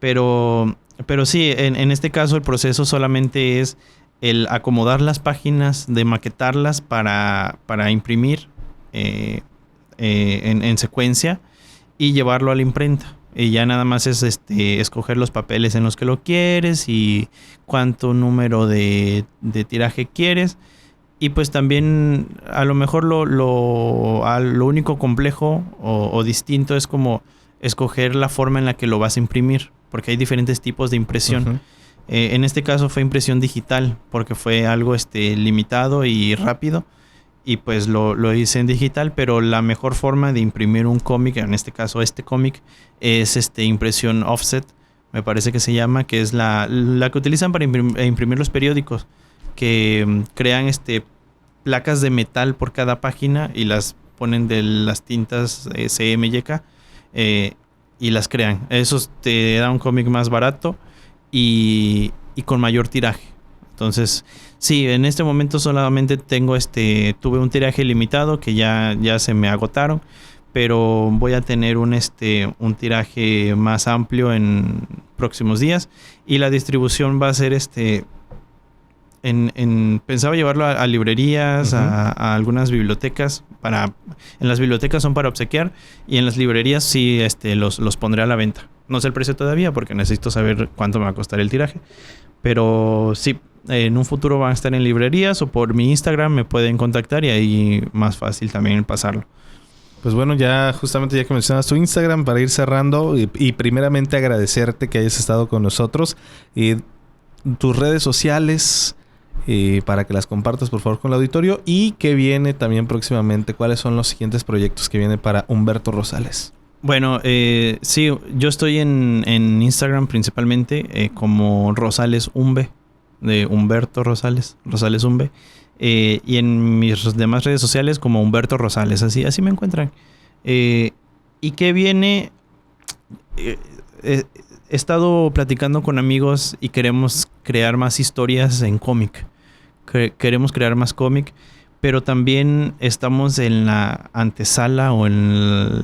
Pero sí, en este caso el proceso solamente es el acomodar las páginas, de maquetarlas para imprimir en secuencia y llevarlo a la imprenta. Y ya nada más es escoger los papeles en los que lo quieres y cuánto número de tiraje quieres. Y pues también a lo mejor lo único complejo o distinto es como escoger la forma en la que lo vas a imprimir, porque hay diferentes tipos de impresión. Uh-huh. En este caso fue impresión digital, porque fue algo limitado y rápido, y pues lo hice en digital, pero la mejor forma de imprimir un cómic, en este caso este cómic, es impresión offset, me parece que se llama, que es la que utilizan para imprimir los periódicos, que crean placas de metal por cada página y las ponen de las tintas CMYK y las crean. Eso te da un cómic más barato y con mayor tiraje. Entonces, sí, en este momento solamente tengo tuve un tiraje limitado que ya se me agotaron, pero voy a tener un tiraje más amplio en próximos días y la distribución va a ser pensaba llevarlo a librerías, uh-huh, a algunas bibliotecas. En las bibliotecas son para obsequiar y en las librerías sí los pondré a la venta. No sé el precio todavía porque necesito saber cuánto me va a costar el tiraje. Pero sí, en un futuro van a estar en librerías o por mi Instagram me pueden contactar y ahí más fácil también pasarlo. Pues bueno, ya justamente ya que mencionas tu Instagram, para ir cerrando y primeramente agradecerte que hayas estado con nosotros y tus redes sociales, para que las compartas por favor con el auditorio, y qué viene también próximamente, cuáles son los siguientes proyectos que vienen para Humberto Rosales. Bueno, sí, yo estoy en Instagram principalmente como Rosales Umbe, de Humberto Rosales Umbe, y en mis demás redes sociales como Humberto Rosales, así me encuentran. ¿Y qué viene? He estado platicando con amigos y queremos crear más historias en cómic. Queremos crear más cómic, pero también estamos en la antesala o en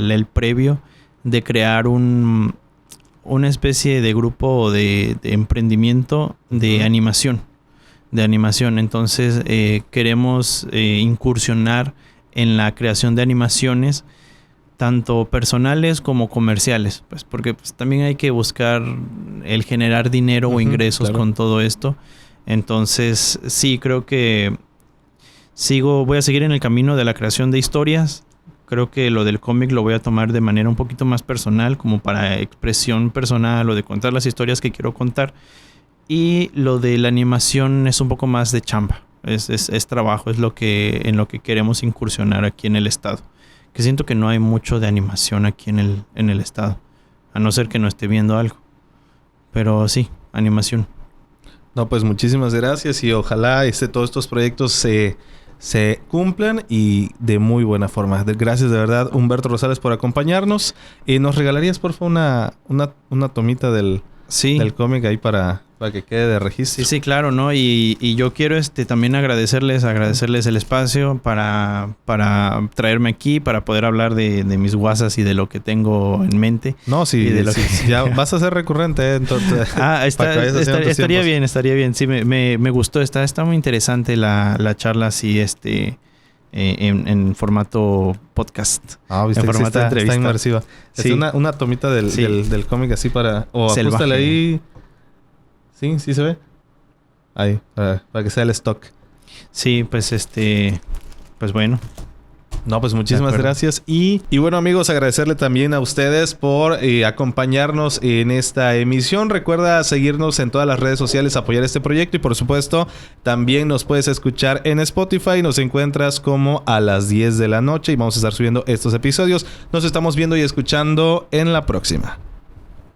el previo de crear una especie de grupo de emprendimiento de animación. Entonces queremos incursionar en la creación de animaciones tanto personales como comerciales, pues porque pues, también hay que buscar el generar dinero o ingresos, claro, con todo esto. Entonces sí, creo que voy a seguir en el camino de la creación de historias. Creo que lo del cómic lo voy a tomar de manera un poquito más personal, como para expresión personal o de contar las historias que quiero contar. Y lo de la animación es un poco más de chamba, es trabajo, es en lo que queremos incursionar aquí en el estado. Que siento que no hay mucho de animación aquí en el estado, a no ser que no esté viendo algo. Pero sí, animación. No, pues muchísimas gracias y ojalá todos estos proyectos se cumplan y de muy buena forma. Gracias de verdad, Humberto Rosales, por acompañarnos. ¿Nos regalarías, por favor, una tomita del cómic ahí para que quede de registro? Sí, claro, ¿no? Y yo quiero también agradecerles el espacio para traerme aquí, para poder hablar de mis guasas y de lo que tengo en mente. No, sí, y de lo que... que... ya vas a ser recurrente, entonces. Estaría bien. Sí, me gustó. Está muy interesante la charla así, en formato podcast. ¿Viste? En formato de entrevista. Está inmersiva. Sí. Una tomita del cómic así para... O ajustale ahí... Sí se ve. Ahí, para que sea el stock. Sí, pues pues bueno. No, pues muchísimas gracias. Y bueno, amigos, agradecerle también a ustedes por acompañarnos en esta emisión. Recuerda seguirnos en todas las redes sociales, apoyar este proyecto y por supuesto también nos puedes escuchar en Spotify. Nos encuentras como a las 10 de la noche y vamos a estar subiendo estos episodios. Nos estamos viendo y escuchando en la próxima.